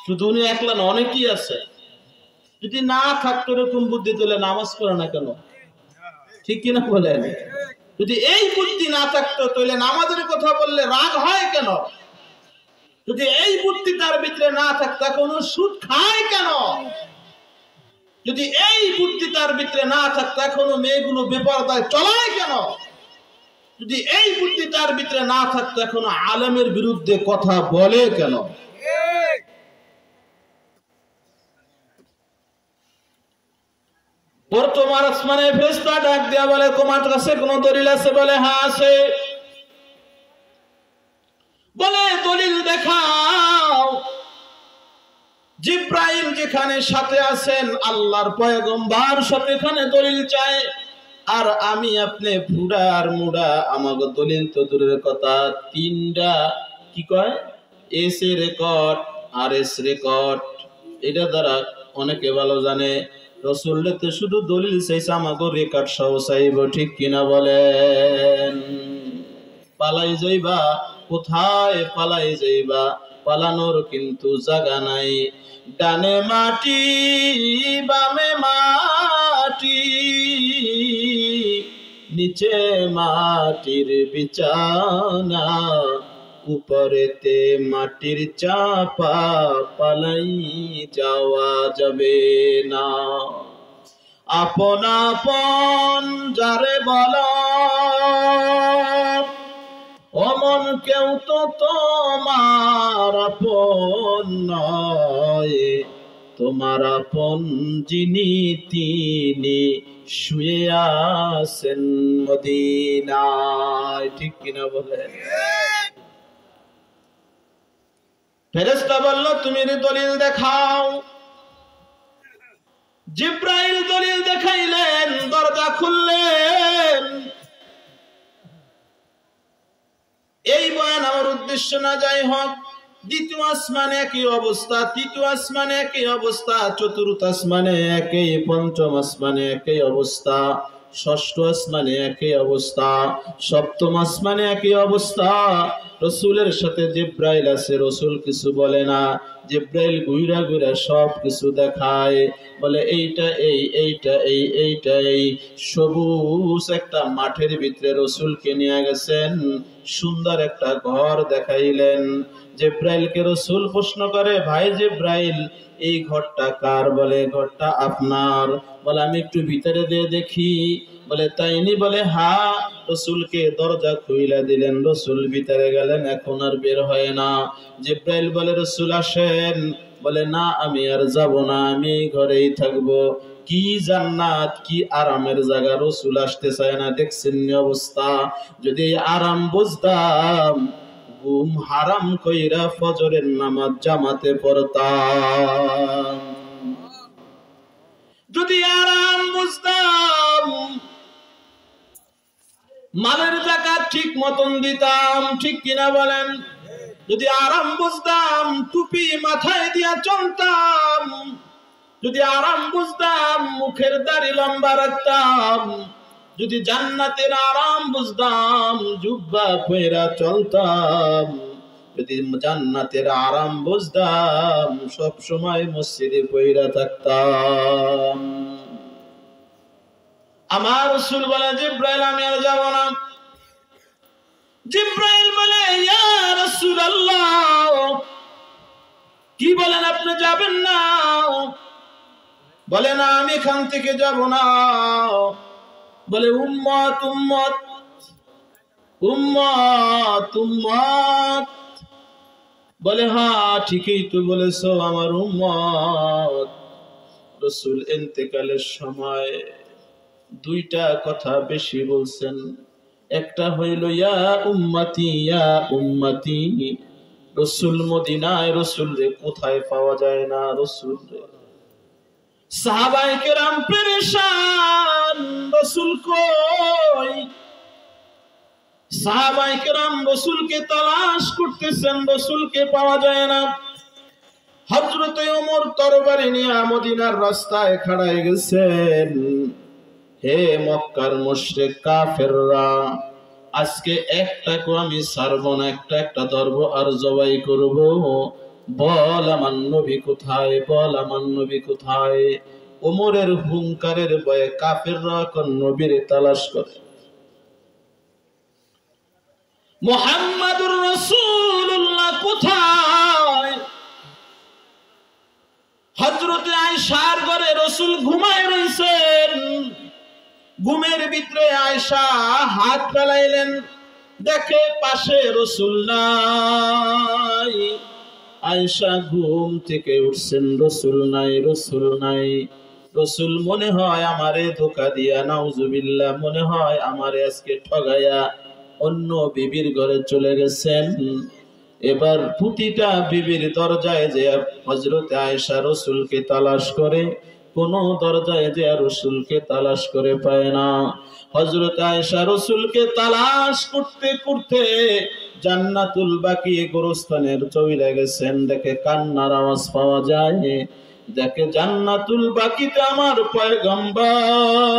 শুধু উনি একলা না, অনেকেই আছে। যদি না থাকতো এরকম বুদ্ধি, তাহলে নামাজ পড়ে না কেন? ঠিক কিনা বলেন? যদি এই বুদ্ধি না থাকতো তাহলে নামাজের কথা বললে রাগ হয় কেন? যদি এই বুদ্ধি তার ভিতরে না থাকতো কোনো সুদ খায় কেন? যদি এই বুদ্ধি তার ভিতরে না থাকতো এখনো মেয়েগুলো বেপরদায় চলায় কেন? যদি এই বুদ্ধি তার ভিতরে না থাকতো এখনো আলেমের বিরুদ্ধে কথা বলে কেন? বর্তমান আসমানে ফেরেশতা ডাক দেয়া বলে, তোমার কাছে কোনো দলিল আছে? বলে হ্যাঁ আছে। বলে দলিল দেখাও। জিব্রাইল যেখানে সাথে আছেন আল্লাহর পয়গম্বর সেখানে দলিল চায়, আর আমি আপনি ফুডার মুডা আমাকে দলিল তো দূরের কথা, তিনটা কি কয় এস এ রেকর্ড আর এস রেকর্ড, এটা দ্বারা অনেকে ভালো জানে। রসুলের তো শুধু দলিল চাইছে, আমাকে রেকর্ড সহ চাইব, ঠিক কিনা বলেন? পালাই যাইবা, কোথায় পালাই যাইবা? পালানোর কিন্তু জায়গা নাই। ডানে মাটি বামে মাটি, নিচে মাটির বিছানা, উপরেতে মাটির চাপা, পালাই যাওয়া যাবে না। আপন আপন যারে বলো, অমন কেউ তো তোমার আপন নয়, তোমার আপন যিনি তিনি শুয়ে আছেন মদিনায়। ঠিক কিনা বলেন? ফেরেশতা বলল তুমি দলিল দেখাও। জিব্রাইল দলিল দেখাইলেন, দরজা খুললেন। এই বয়ান আমার উদ্দেশ্য না, যাই হোক, দ্বিতীয় আসমানে একই অবস্থা, তৃতীয় আসমানে একই অবস্থা, চতুর্থ আসমানে একই, পঞ্চম আসমানে একই অবস্থা, ষষ্ঠ আসমানে একই অবস্থা, সপ্তম আসমানে একই অবস্থা। রসুলের সাথে জিব্রাইল আছে, রসুল কিছু বলে না। জিব্রাইল ঘুরা ঘুরা সব কিছু দেখায়, বলে এইটা এই, এইটা এই, এইটা এই। সবুজ একটা মাঠের ভিতরে রসুলকে নিয়ে গেছেন, সুন্দর একটা ঘর দেখাইলেন। জিব্রাইলকে রসুল প্রশ্ন করে, ভাই জিব্রাইল, এই ঘরটা কার? বলে ঘরটা আপনার। বলে আমি একটু ভিতরে দিয়ে দেখি। বলে তাইনি? বলে হ্যাঁ। রসুলকে দরজা খুইলা দিলেন, রসুল ভিতরে গেলেন, এখন আর বের হয় না। জিব্রাইল বলে রসুল আসেন। বলে না, আমি আর যাব না, আমি ঘরেই থাকবো। কি জান্নাত, কি আরামের জায়গা, রসুল আসতে চায় না। দেখছেন অবস্থা? যদি আরাম বুঝতাম, ঘুম হারাম কইরা ফজরের নামাজ জামাতে পড়তাম। যদি আরাম বুঝতাম, মালের যাকাত ঠিক মতন দিতাম। ঠিক কিনা বলেন? যদি আরাম বুঝতাম, টুপি মাথায় দিয়া চলতাম। যদি আরাম বুঝতাম, মুখের দাড়ি লম্বা রাখতাম। যদি জান্নাতের আরাম বুঝতাম, জুব্বা পয়রা চলতাম। যদি জান্নাতের আরাম বুঝতাম, সব সময় মসজিদে পয়রা থাকতাম। আমার রাসূল বলে, জিব্রাইল আমি আর যাব না। জিব্রাইল বলে, ইয়া রাসূলুল্লাহ, কি বলেন, আপনি যাবেন না? বলে না, আমি এখান থেকে যাব না। বলে উম্মত উম্মত উম্মত উম্মত। বলে হ্যাঁ, ঠিকই তো বলেছো, আমার উম্মত। রাসূল ইন্তেকালের সময় দুইটা কথা বেশি বলছেন। একটা হইল ইয়া উম্মতি, ইয়া উম্মতি। রাসূল মদিনায়, রাসূল রে কোথায় পাওয়া যায় না, রাসূল রে। সাহাবায়ে কেরাম পেরেশান, রাসূল কই? সাহাবায়ে কেরাম রাসূলকে তালাশ করতেছেন, রাসূলকে পাওয়া যায় না। হযরত ওমর তরবারি নিয়ে মদিনার রাস্তায় খাড়ায় গেছেন। হে মক্কার মুশরিক কাফেররা, আজকে একটাকে আমি ছাড়ব না, একটা একটা ধরবো আর জবাই করব। বল আমার নবী কোথায়, বল আমার নবী কোথায়? ওমরের হুঙ্কারের ভয়ে কাফেররা এখন নবীর তালাশ করে। মুহাম্মাদুর রাসূলুল্লাহ কোথায়? হযরত আয়েশার ঘরে রাসূল ঘুমায় রইছেন। ঘুমের ভিতরে আয়েশা হাত ফেলাইলেন, দেখে পাশে রাসূল নাই। আয়েশা ঘুম থেকে উঠছেন, রাসূল নাই, রাসূল নাই। রাসূল মনে হয় আমারে ধোঁকা দিয়া, নাউজুবিল্লাহ, মনে হয় আমারে আজকে ঠগাইয়া অন্য বিবির ঘরে চলে গেছেন। এবার প্রতিটা বিবির দরজায় যে হযরত আয়েশা রাসূলকে তালাশ করে, কোন দরজায় যে রাসূলকে তালাশ করে পায় না। হযরত আয়েশা রাসূলকে তালাশ করতে করতে জান্নাতুল বাকি গোরস্থানের চলে গেছেন। দেখে কান্নার আওয়াজ পাওয়া যায়, দেখে জান্নাতুল বাকিতে আমার পয়গম্বর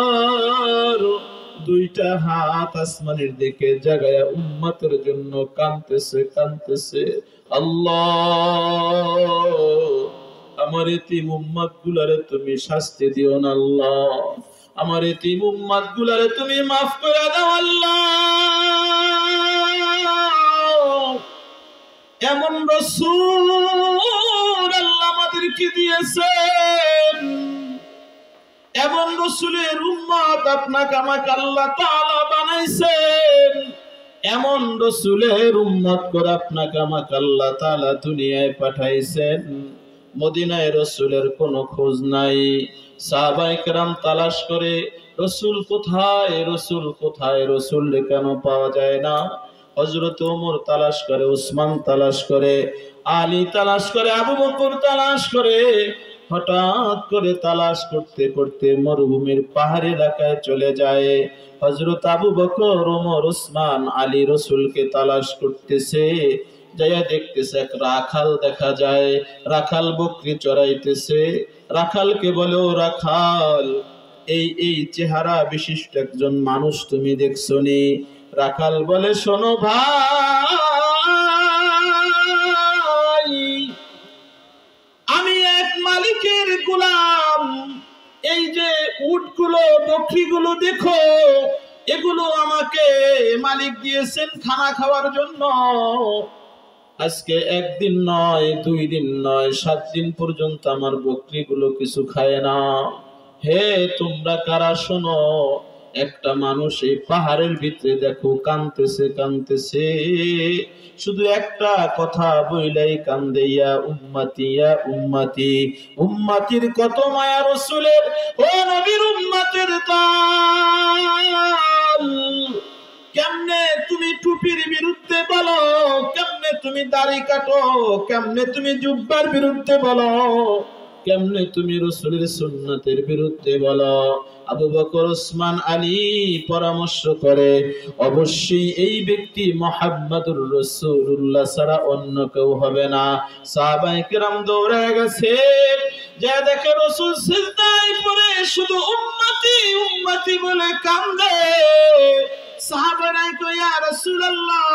দুইটা হাত আসমানের দিকে জাগায়া উম্মতের জন্য কাঁদতেছে, কাঁদতেছে। আল্লাহ, আমার এতিম উম্মত গুলারে তুমি শাস্তি দিও না আল্লাহ, আমার এতিম উম্মত গুলারে তুমি মাফ করে দাও আল্লাহ। এমন রাসূল আল্লাহ আমাদেরকে দিয়েছেন, এমন রাসূলের উম্মত আপনাকে আমাকে আল্লাহ তাআলা বানাইছেন। এমন রসুলের উম্মত করে আপনাকে আমাকে আল্লাহ তাআলা দুনিয়ায় পাঠাইছেন, মদিনায় রসুলের কোনো খোঁজ নাই। সাহাবায়ে কেরাম তালাশ করে রসুল কোথায়, রসুল কোথায়, রসুল কেন পাওয়া যায় না। হযরত ওমর তালাশ করে, উসমান তালাশ করে, আলী তালাশ করে, আবু বকর তালাশ করে। হঠাৎ করে তালাশ করতে করতে মরুভূমির পাহাড়ি এলাকায় চলে যায়। হযরত আবু বকর, ওমর, উসমান, আলী রসুলকে তালাশ করতেছে। যাইয়া দেখতেছে এক রাখাল দেখা যায়, রাখাল বকরি চড়াইতেছে। রাখালকে বলে, ও রাখাল, এই চেহারা বিশিষ্ট একজন মানুষ তুমি দেখছো নি? রাখাল বলে, শোনো ভাই, আমি এক মালিকের গোলাম। এই যে উটগুলো, বকরিগুলো দেখো, এগুলো আমাকে মালিক দিয়েছেন খানা খাওয়ার জন্য। আজকে একদিন নয়, 2 দিন নয়, 7 দিন পর্যন্ত আমার বকরিগুলো কিছু খায় না। হে তোমরা কারা, শোনো, একটা মানুষ এই পাহাড়ের ভিতরে দেখো কাঁদতেছে, কাঁদতেছে, শুধু একটা কথা বইলাই কান্দে, ইয়া উম্মতি, ইয়া উম্মতি। উম্মতির কত মায়া রাসূলের, ও নবীর উম্মতের দল। কেমনে তুমি টুপির বিরুদ্ধে বলো, কেমনে তুমি দাড়ি কাটো, কেমনে তুমি জুব্বার বিরুদ্ধে বলো, কেমনে তুমি রাসূলের সুন্নাতের বিরুদ্ধে বলো। আবু বকর, ওসমান, আলী পরামর্শ করে, অবশ্যই এই ব্যক্তি মুহাম্মাদুর রাসূলুল্লাহ ছাড়া অন্য কেউ হবে না। সাহাবায়ে কেরাম দৌড়ে গেছে, যা দেখে রাসূল সিজদায় পড়ে শুধু উম্মতি উম্মতি বলে কান্দে। সাহাবারা কয়, ইয়া রাসূলুল্লাহ,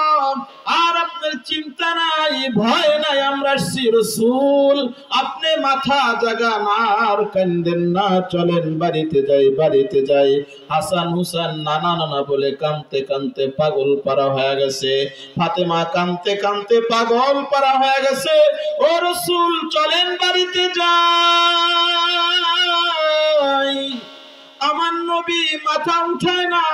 আর আপনার চিন্তা নাই, ভয় নাই, আমরা আসছি রাসূল, আপনি মাথা জাগান, আর কান্দেন না, চলেন বাড়িতে যাই, বাড়িতে যাই। হাসান হুসেন নানা নানা বলে কাঁদতে কাঁদতে পাগল পারা হয়ে গেছে। ফাতেমা কাঁদতে কাঁদতে পাগল পারা হয়ে গেছে। ও রাসূল, চলেন বাড়িতে যাই। আমার নবী মাথা উঠায় না।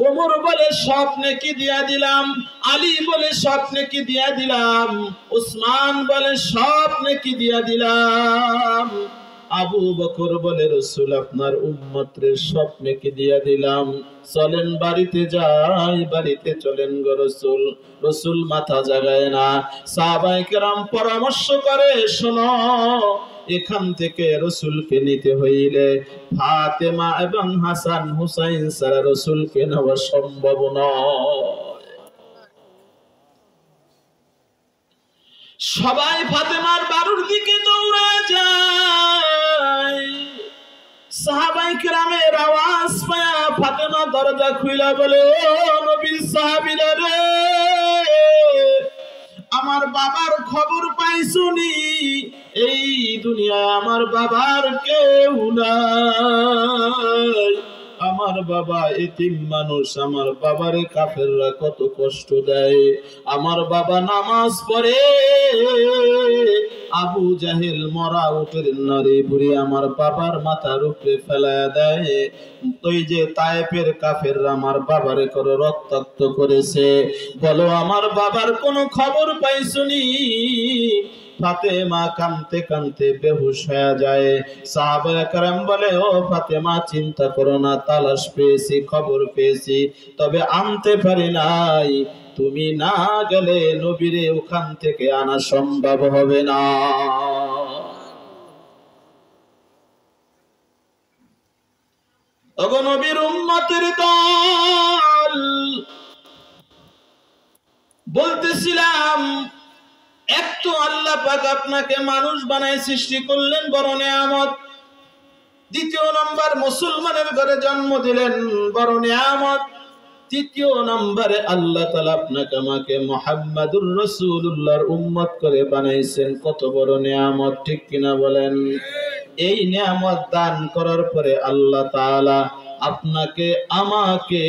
ওমর বলে, স্বপ্নে কি দিয়া দিলাম। আলী বলে, স্বপ্নে কি দিয়া দিলাম। উসমান বলে, স্বপ্নে কি দিয়া দিলাম। আবু বকর বলে, রাসূল আপনার উম্মতরে স্বপ্নে কি দিয়া দিলাম। চলেন বাড়িতে যাই, বাড়িতে চলেন গো রাসূল। রাসূল মাথা জাগায় না। সাহাবায়ে কেরাম পরামর্শ করে, শোনো, এখান থেকে রাসূলকে নিতে হইলে ফাতেমা এবং হাসান হুসাইন ছাড়া রাসূলকে নেওয়া সম্ভব নয়। সবাই ফাতেমার বাড়ির দিকে দৌড়ে যায়। সাহাবায়ে কেরামের আওয়াজ পায়া ফাতেমা দরজা খুইলা বলে, ও নবীর সাহাবীরা রে, আমার বাবার খবর পাইছুনি? এই দুনিয়ায় আমার বাবার কেউ নাই। আমার বাবা এতিম মানুষ, আমার বাবারে কাফেররা কত কষ্ট দেয়। আমার বাবা নামাজ পড়ে, আবু জাহেল মরা উটের নড়ে বুড়ি আমার বাবার মাথার উপরে ফেলায়া দেয়। ওই যে তায়েফের কাফেররা আমার বাবারে করে রক্তাক্ত করেছে। বলো, আমার বাবার কোনো খবর পাইছুনি? ফাতেমা কাঁদতে কাঁদতে বেহুশ হয়ে যায়। সাহাবায়ে কেরাম বলে, ও ফাতেমা, চিন্তা করো না, তালাশ পেয়েছি, খবর পেয়েছি, তবে আনতে পারি নাই। তুমি না গেলে নবীরে ওখান থেকে আনা সম্ভব হবে না। ওগো নবীর উম্মতের দল, বলতেছিলাম, এক তো আল্লাহ পাক আপনাকে মানুষ বানায় সৃষ্টি করলেন, বড় নিয়ামত। দ্বিতীয় নম্বর, মুসলমানের ঘরে জন্ম দিলেন, বড় নিয়ামত। তৃতীয় নম্বরে আল্লাহ তাআলা আপনাকে আমাকে মুহাম্মাদুর রাসূলুল্লাহর উম্মত করে বানাইছেন, কত বড় নিয়ামত, ঠিক কিনা বলেন? এই নিয়ামত দান করার পরে আল্লাহ তাআলা আপনাকে আমাকে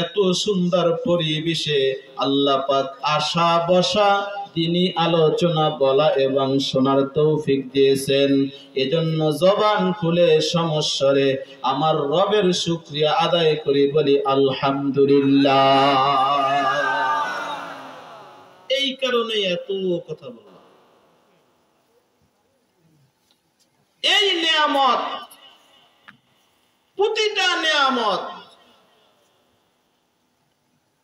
এত সুন্দর পরিবেশে আল্লাহ পাক আশা বসা তিনি আলোচনা বলা এবং শোনার তৌফিক দিয়েছেন। এজন্য জবান খুলে সমস্বরে আমার রবের শুকরিয়া আদায় করি, বলি আলহামদুলিল্লাহ। এই কারণে এত কথা বললাম। এই নিয়ামত, প্রতিটা নিয়ামত,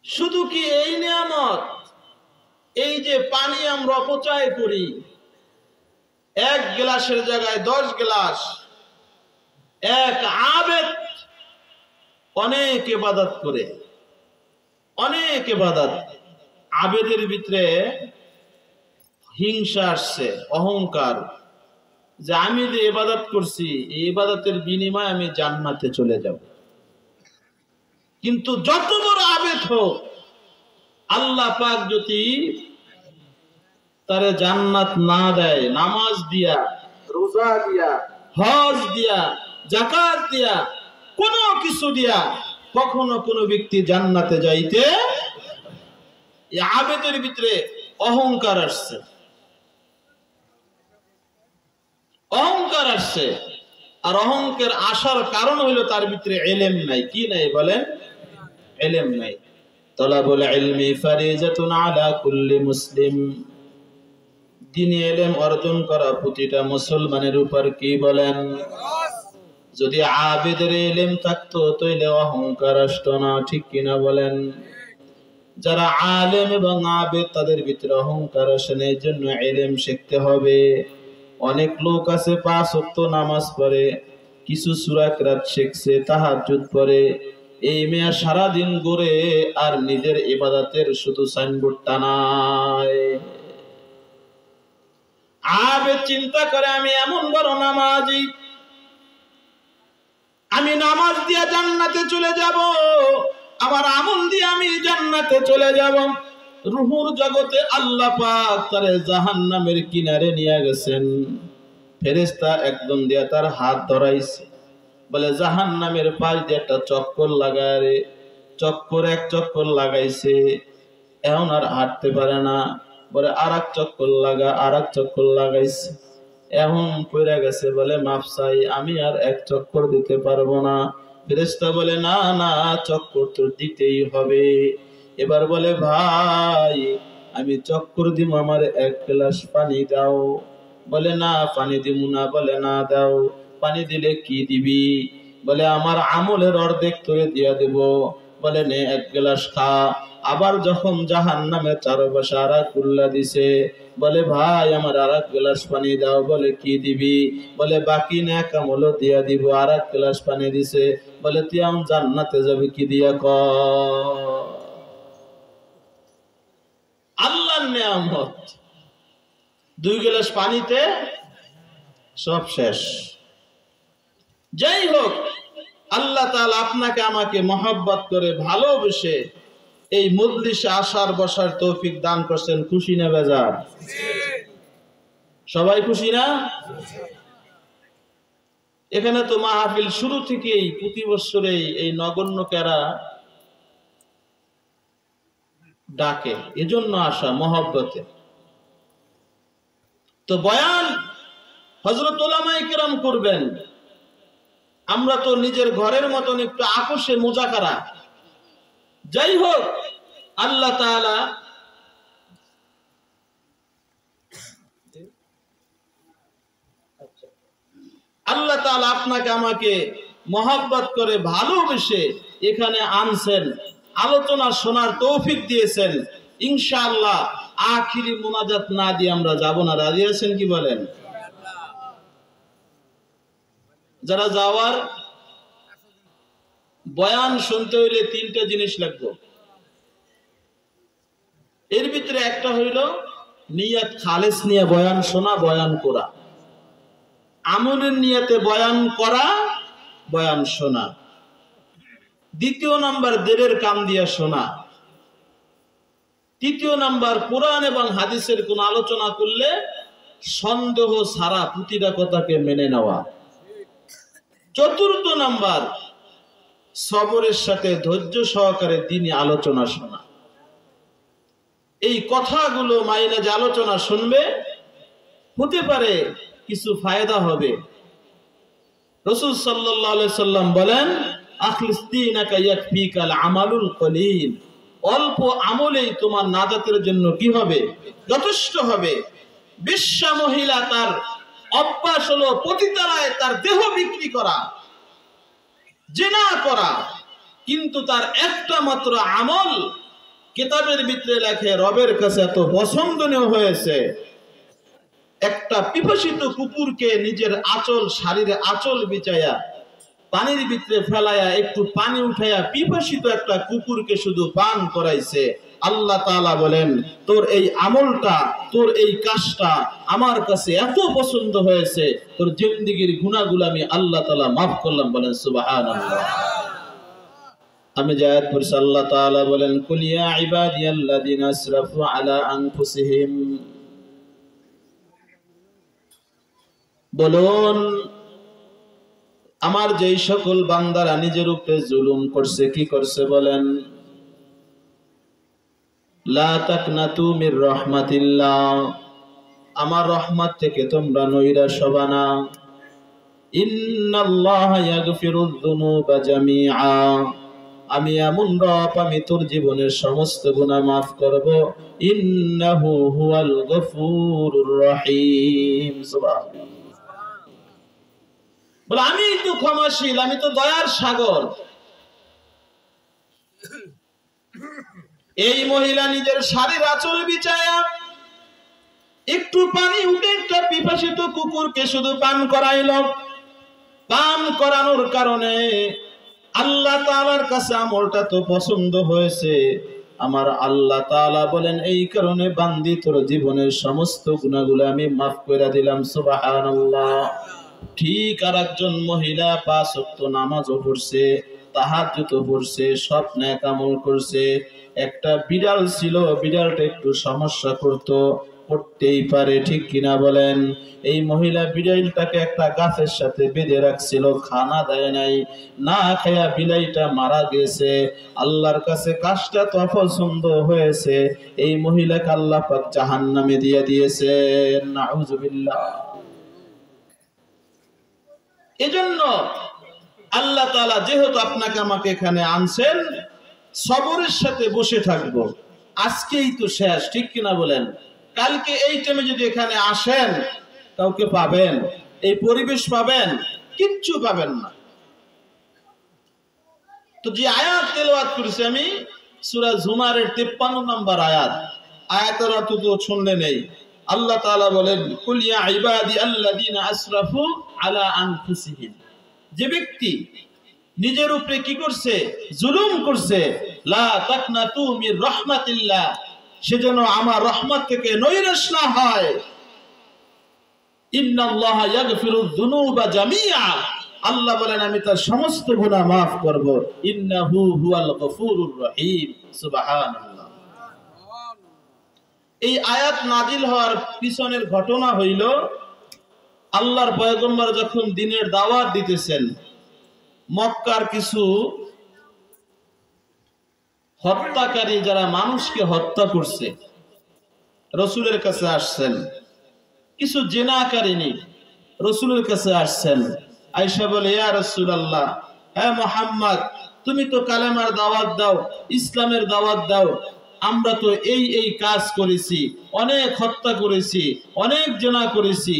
শুধু কি এই নিয়ামত? এই যে পানি আমরা অপচয় করি, এক গ্লাসের জায়গায় 10 গ্লাস, এক আবেদ অনেক ইবাদত করে, অনেক ইবাদত। আবেদের ভিতরে হিংসা আসছে, অহংকার, যে আমি যে ইবাদত করছি এই ইবাদতের বিনিময়ে আমি জান্নাতে চলে যাব। কিন্তু যত বড় আবেদ হোক, আল্লাহ পাক যদি তারে জান্নাত না দেয়, নামাজ দিয়া, রোজা দিয়া, হজ দিয়া, যাকাত দিয়া, কোনো কিছু দিয়া কখনো কোনো ব্যক্তি জান্নাতে যাইতে, এই আবেদের ভিতরে অহংকার আসছে, অহংকার আসছে। আর অহংকার আসার কারণ হইল তার ভিতরে ইলম নাই। কি নাই বলেন? ইলম নাই। তলাবুল ইলমি ফারিজাতুন আলা কুল্লি মুসলিম। দ্বীনি ইলম অর্জন করা প্রতিটা মুসলমানের উপর। কি বলেন? যদি আবেদের ইলম থাকতো তাহলে অহংকার আসতো না। ঠিক কিনা বলেন? যারা আলেম এবং আবেদ তাদের ভিতরে অহংকার আসে না, এই জন্য ইলম শিখতে হবে। অনেক লোক আছে 5 ওয়াক্ত নামাজ পড়ে, কিছু সূরা কিরাত শিখছে, তাহাজ্জুদ পড়ে, এই মেয়া সারাদিন ঘুরে আর নিজের ইবাদতের শুধু সাইনবোর্ড টানায়। আবেদ চিন্তা করে আমি এমন বড় নামাজি, আমি নামাজ দিয়ে জান্নাতে চলে যাব, আমার আমল দিয়ে আমি জান্নাতে চলে যাব। রুহুর জগতে আল্লাহ পাক তারে জাহান্নামের কিনারে নিয়ে গেছেন। ফেরেশতা একদম দিয়া তার হাত ধরাইছে, বলে জাহান্নামের পাশ দিয়ে একটা চক্কর লাগায় রে। এক চক্কর লাগাইছে, এখন আর হাঁটতে পারে না। বলে আরেক চক্কর লাগা, আরেক চক্কর লাগাইছে, এখন পড়ে গেছে। বলে মাপ চাই, আমি আর এক চক্কর দিতে পারবো না। ফেরেশতা বলে না না, চক্কর তো দিতেই হবে। এবার বলে ভাই আমি চক্কর দিব, আমার 1 গ্লাস পানি দাও। বলে না পানি দিব না। বলে না দাও। পানি দিলে কি দিবি? বলে আমার আমলের অর্ধেক তোরে দিয়া দেব। বলে নে 1 গ্লাস খা। আবার যখন জাহান্নামের চারপাশে আরাকুল্লা দিছে, বলে ভাই আমার আর 1 গ্লাস পানি দাও। বলে কি দিবি? বলে বাকি নেক আমলও দিয়া দিব। আর 1 গ্লাস পানি দিছে। বলে তুই এখন জান্নাতে যাবি কি দিয়া ক? আল্লাহর নিয়ামত, 2 গ্লাস পানিতে সব শেষ। যাই হোক, আল্লাহ তাআলা আপনাকে আমাকে মহব্বত করে ভালোবেসে এই মজলিসে আসার বসার তৌফিক দান করছেন। খুশি না বেজার? সবাই খুশি না? এখানে তো মাহফিল শুরু থেকেই প্রতি বছরেই এই নগণ্য কেরা ডাকে, এজন্য আসা মহব্বতে। তো বয়ান হযরত উলামায়ে কেরাম করবেন, আমরা তো নিজের ঘরের মতন একটু আপোষে মুজাকারা। যাই হোক, আল্লাহ তাআলা আপনাকে আমাকে মহব্বত করে ভালোবেসে এখানে আনছেন, আলোচনা শোনার তৌফিক দিয়েছেন। ইনশাআল্লাহ আখিরি মুনাজাত না দিয়ে আমরা যাব না। রাজি আছেন কি বলেন? যারা যাওয়ার, বয়ান শুনতে হইলে 3টা জিনিস লাগবে। এর ভিতরে একটা হইল নিয়ত খালেস নিয়ে বয়ান শোনা, বয়ান করা। আমলের নিয়তে বয়ান করা, বয়ান শোনা। দ্বিতীয় নাম্বার দিলের কাম দিয়া শোনা। তৃতীয় নাম্বার কোরআন এবং হাদিসের কোন আলোচনা করলে সন্দেহ ছাড়া প্রতিটা কথাকে মেনে নেওয়া। চতুর্থ নাম্বার সবরের সাথে ধৈর্য সহকারে দ্বীনি আলোচনা শোনা। এই কথাগুলো মাইনে যে আলোচনা শুনবে, হতে পারে কিছু ফায়দা হবে। রাসূল সাল্লাল্লাহু আলাইহি সাল্লাম বলেন, আখলিস দীনাকা ইয়াকফিকাল আমালুল কলিল, অল্প আমলেই তোমার নাজাতের জন্য কি হবে? যথেষ্ট হবে। বেশ্যা মহিলা তার অভ্যাস হলো পতিতালয়ে তার দেহ বিক্রি করা, জিনা করা, কিন্তু তার একটা মাত্র আমল কিতাবের ভিতরে লেখে রবের কাছে এত পছন্দনীয় হয়েছে, একটা পিপাসিত কুকুরকে নিজের আঁচল, শারীরে আঁচল বিছায়া পানির ভিতরে ফেলায়া একটু পানি উঠাইয়া পিপাসিত একটা কুকুরকে শুধু পান করাইছে। আল্লাহ তাআলা বলেন, তোর এই আমলটা, তোর এই কাজটা আমার কাছে এত পছন্দ হয়েছে, তোর জিন্দেগীর গুনাহগুলো আমি আল্লাহ তাআলা মাফ করলাম। বলেন সুবহানাল্লাহ। আমি যে আয়াত পড়ছি, আল্লাহ তাআলা বলেন, কুল ইয়া ইবাদিয়াল্লাযিনা আসরাফু আলা আনফুসিহিম, বলুন আমার যেই সকল বান্দারা নিজের উপরে জুলুম করছে, কি করছে বলেন, লা তাকনাতু মির রাহমাতিল্লাহ, আমার রহমত থেকে তোমরা নৈরাশ হবা না। ইন্নাল্লাহা ইয়াগফিরুয যুনুবা জামিআ, আমি এমন রব, আমি তোর জীবনের সমস্ত গুনাহ মাফ করব। ইন্নাহু হুয়াল গফুরুর রহিম। সুবহানাল্লাহ। বলে আমি তো ক্ষমাশীল, আমি তো দয়ার সাগর। এই মহিলা নিজের শাড়ির আঁচল বিছায়া একটু পানি উঠে একটা পিপাসিত কুকুরকে শুধু পান করাইল। পান করানোর কারণে আল্লাহ তাআলার কাছে আমলটা তো পছন্দ হয়েছে। আমার আল্লাহ তাআলা বলেন, এই কারণে বান্দি তোর জীবনের সমস্ত গুনাহগুলো আমি মাফ করে দিলাম। সুবহানাল্লাহ। ঠিক আর একজন মহিলা 5 ওয়াক্ত নামাজও পড়ছে, তাহাজ্জুদও পড়ছে, সব নেক আমল করছে। একটা বিড়াল ছিল, বিড়ালটা একটু সমস্যা করতো, করতেই পারে, ঠিক কিনা বলেন? এই মহিলা বিড়ালটাকে একটা গাছের সাথে বেঁধে রাখছিল, খানা দেয় নাই, না খায়া বিলাইটা মারা গেছে। আল্লাহর কাছে কাজটা তো অপছন্দ হয়েছে, এই মহিলাকে আল্লাহ পাক জাহান্নামে দিয়ে দিয়েছেন। নাউযুবিল্লাহ। এজন্য আল্লাহ তাআলা যেহেতু আপনাকে আমাকে এখানে আনছেন, সবরের সাথে বসে থাকবো। আজকেই তো শেষ, ঠিক কিনা বলেন? কালকে এই টাইমে যদি এখানে আসেন, কাউকে পাবেন? এই পরিবেশ পাবেন? কিচ্ছু পাবেন না। তো যে আয়াত তেলাওয়াত করেছি আমি, সূরা জুমারের 53 নম্বর আয়াত, আয়াতের অর্থ তো শুনলে নেই। আল্লাহ তাআলা বলেন, কুল ইয়া ইবাদিয়াল্লাযিনা আসরাফু আলা আনফুসিহিম, যে ব্যক্তি নিজের উপরে কি করছে? জুলুম করছে, লা তাকনাতু মির রাহমাতিল্লাহ, সেজন্য আমার রহমত থেকে নৈরাশ না হয়। ইন্নাল্লাহা ইয়াগফিরুয যুনুবা জামিআ, আল্লাহ বলেন আমি তার সমস্ত গুনাহ maaf করব। ইন্নাহু হুয়াল গফুরুর রহিম। সুবহানাল্লাহ। এই আয়াত নাজিল হওয়ার পিছনের ঘটনা হইল, আল্লাহর পয়গম্বর যখন দ্বীনের দাওয়াত দিতেছেন, মক্কার কিছু হত্যাকারী যারা মানুষকে হত্যা করছে রাসূলের কাছে আসছেন। কিছু জিনাকারিনী রাসূলের কাছে আসছেন, আয়েশা বলে, ইয়া রাসূলুল্লাহ, হে মুহাম্মদ, তুমি তো কালেমার দাওয়াত দাও, ইসলামের দাওয়াত দাও, আমরা তো এই কাজ করেছি, অনেক হত্যা করেছি, অনেক জিনা করেছি,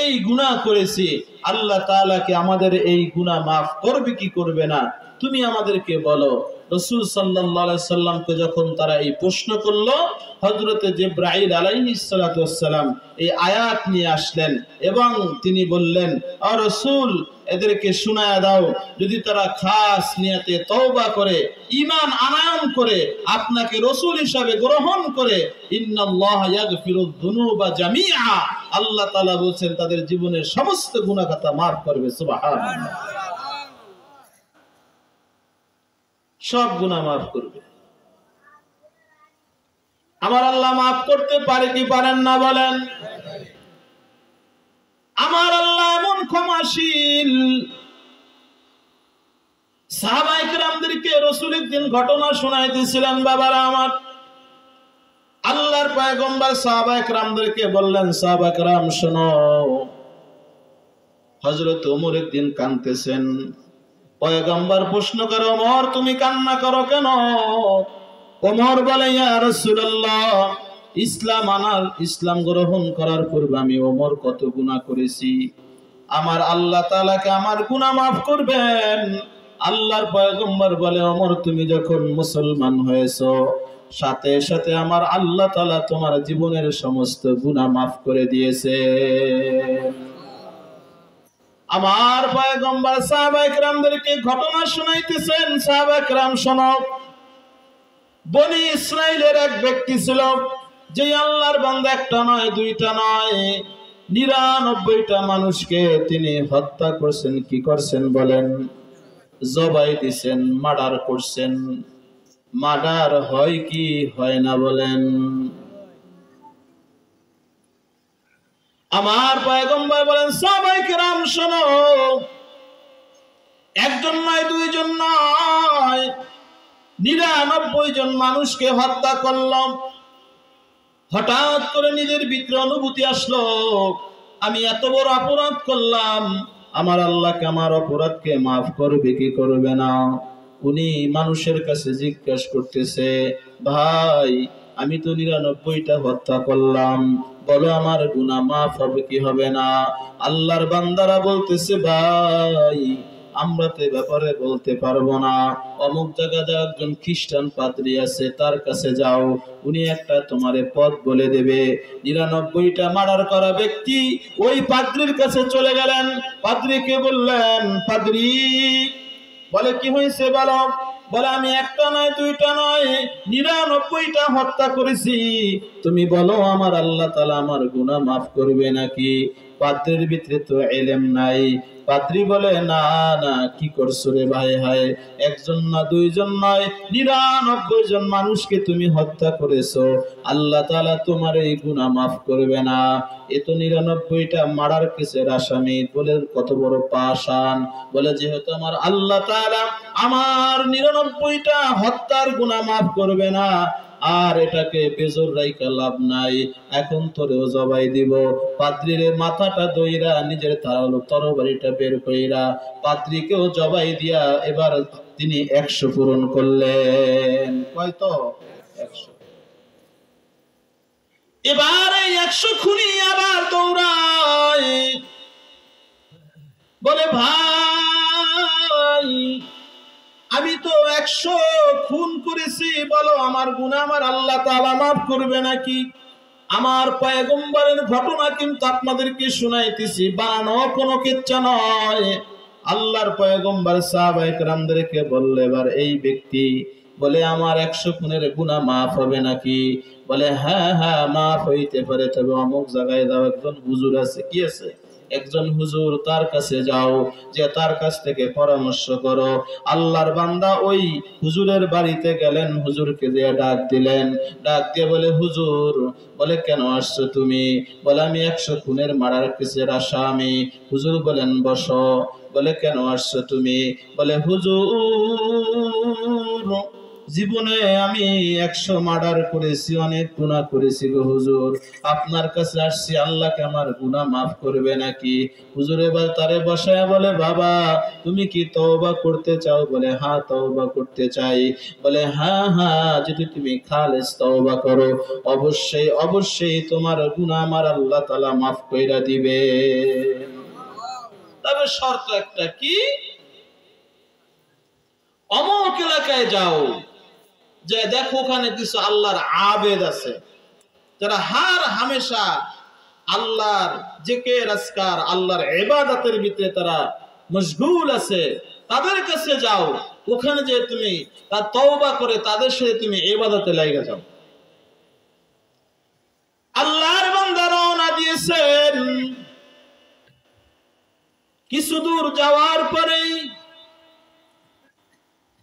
এই গুনাহ করেছি, আল্লাহ তাআলা কি আমাদের এই গুনাহ maaf করবে কি করবে না, তুমি আমাদেরকে বলো। রাসূল সাল্লাল্লাহু আলাইহি সাল্লামকে যখন তারা এই প্রশ্ন করলো, হযরতে জিবরাইল আলাইহিস সালাতু ওয়াস সালাম এই আয়াত নিয়ে আসলেন এবং তিনি বললেন, ও রাসূল, এদেরকে শোনায়া দাও, যদি তারা খাস নিয়তে তওবা করে, ঈমান আনয়ন করে, আপনাকে রাসূল হিসাবে গ্রহণ করে, ইন্নাল্লাহা ইয়াগফিরুয যুনুবা জামিআ, আল্লাহ তাআলা বলেন তাদের জীবনের সমস্ত গুনাহ খাতা maaf করবে। সুবহানাল্লাহ। সব গুনাহ maaf করবে। আমার আল্লাহ maaf করতে পারে কি পারেন না বলেন? আমার আল্লাহ এমন ক্ষমাশীল। সাহাবায়ে কেরামদেরকে রাসূলের দিন ঘটনা শোনাইতেছিলেন। বাবারা আমার, আল্লাহর পয়গম্বর সাহাবায়ে কেরামদেরকে বললেন, সাহাবায়ে কেরাম শোনো, হযরত ওমর একদিন কাঁদতেছেন। পয়গম্বর প্রশ্ন করে, ওমর তুমি কান্না করো কেন? ওমর বলে, ইয়া রাসূলুল্লাহ, ইসলাম গ্রহণ করার পূর্বে আমি ওমর কত গুনাহ করেছি, আমার আল্লাহ তাআলাকে আমার গুনাহ মাফ করবেন। আল্লাহর পয়গম্বর বলে, ওমর তুমি যখন মুসলমান হয়েছো, সাথে সাথে আমার আল্লাহ তাআলা তোমার জীবনের সমস্ত গুনাহ মাফ করে দিয়েছে। আমার পয়গম্বর সাহাবায়ে কেরামদেরকে ঘটনা শোনাইতেছেন। সাহাবায়ে কেরাম শোনো, বনি ইসরাইলের এক ব্যক্তি ছিল, যে আল্লাহর বান্দা একটা নয় দুইটা নয় 99টা মানুষকে তিনি হত্যা করছেন। কি করছেন বলেন? জবাই দিছেন, মার্ডার করছেন। মার্ডার হয় কি হয় না বলেন? আমার পয়গম্বর বলেন, সাহাবায়ে কেরাম শোনো, একজন নয় দুইজন নয় 99 জন মানুষকে হত্যা করলাম। হঠাৎ করে নিজের ভিতরে অনুভূতি আসলো, আমি এত বড় অপরাধ করলাম, আমার আল্লাহকে আমার অপরাধকে মাফ করবে কি করবে না? উনি মানুষের কাছে জিজ্ঞাসা করতেছে, ভাই আমি তো 99টা হত্যা করলাম, বলো আমার গুনাহ মাফ হবে কি হবে না? আল্লাহর বান্দারা বলতেছে, ভাই আমরা তো ব্যাপারে বলতে পারবো না, অমুক জায়গায় একজন খ্রিস্টান পাদ্রী আছে, তার কাছে যাও, উনি একটা তোমারে পথ বলে দেবে। 99টা মার্ডার করা ব্যক্তি ওই পাদ্রীর কাছে চলে গেলেন। পাদ্রীকে বললেন, পাদ্রী বলে কি হয়েছে বলো? বলে আমি একটা নয় দুইটা নয় 99টা হত্যা করেছি, তুমি বলো আমার আল্লাহ তাআলা আমার গুনাহ মাফ করবে নাকি? পাদ্রীর ভিতরে তো ইলম নাই। পাদ্রী বলে, না না, কি করছো রে ভাই? হায়, একজন না দুইজন নয় 99 জন মানুষকে তুমি হত্যা করেছো, আল্লাহ তাআলা তোমার এই গুনাহ মাফ করবে না। এ তো 99টা মার্ডার কেসের আসামি। বলে কত বড় পাষাণ! বলে যেহেতু আমার আল্লাহ তাআলা আমার 99টা হত্যার গুনাহ মাফ করবে না, আর এটাকে বেজর রাইখা লাভ নাই, এখন তোরেও জবাই দিব। পাদ্রীর মাথাটা দইরা নিজের তরবারিটা বের কইরা পাদ্রীকেও জবাই দিয়া এবার তিনি 100 পূরণ করলেন। কয়তো? 100। এবার এই 100 খুনি আবার দৌড়ায়, বলে ভাই আমি তো 100 খুন করেছি, বলো আমার গুনাহ আমার আল্লাহ তাআলা মাফ করবে নাকি? আমার পয়গম্বরের ঘটনা কিন্তু আপনাদেরকে শোনাইতেছি, বানানো কোনো কিচ্ছা নয়। আল্লাহর পয়গম্বর সাহাবায়ে কেরামদেরকে বললে, এবার এই ব্যক্তি বলে আমার 100 খুনের গুনাহ মাফ হবে নাকি? বলে হ্যাঁ হ্যাঁ মাফ হইতে পারে, তবে অমুক জায়গায় যাও, একজন হুজুর আছে। কি আছে? একজন হুজুর, তার কাছে যাও, যে তার কাছ থেকে পরামর্শ করো। আল্লাহর বান্দা ওই হুজুরের বাড়িতে গেলেন, হুজুরকে দিয়ে ডাক দিলেন। ডাক দিয়ে বলে, হুজুর, বলে কেন আসছো তুমি? বলে আমি 100 খুনের মার্ডার কেসের আসামি। হুজুর বলেন বসো। বলে কেন আসছো তুমি? বলে হুজুর জীবনে আমি 100 মার্ডার করেছি, অনেক গুনাহ করেছি গো হুজুর, আপনার কাছে আসছি, আল্লাহকে আমার গুনাহ মাফ করবে নাকি? হুজুর এবার তারে বসায় বলে, বাবা তুমি কি তওবা করতে চাও? বলে হ্যাঁ তওবা করতে চাই। বলে হ্যাঁ হ্যাঁ, যদি তুমি খালেস তওবা করো, অবশ্যই অবশ্যই তোমার গুনাহ আমার আল্লাহ তাআলা মাফ কইরা দিবে। তবে শর্ত একটা, কি? অমুক এলাকায় যাও, যে দেখো ওখানে কিছু আল্লাহর আবেদ আছে, যারা হার হামেশা আল্লাহর জিকির আজকার আল্লাহর ইবাদতের ভিতরে তারা মশগুল আছে, তাদের কাছে যাও। ওখানে যে তুমি তার তওবা করে তাদের সাথে তুমি ইবাদতে লাগা যাও। আল্লাহর বান্দা রওনা দিয়েছেন। কিছু দূর যাওয়ার পরেই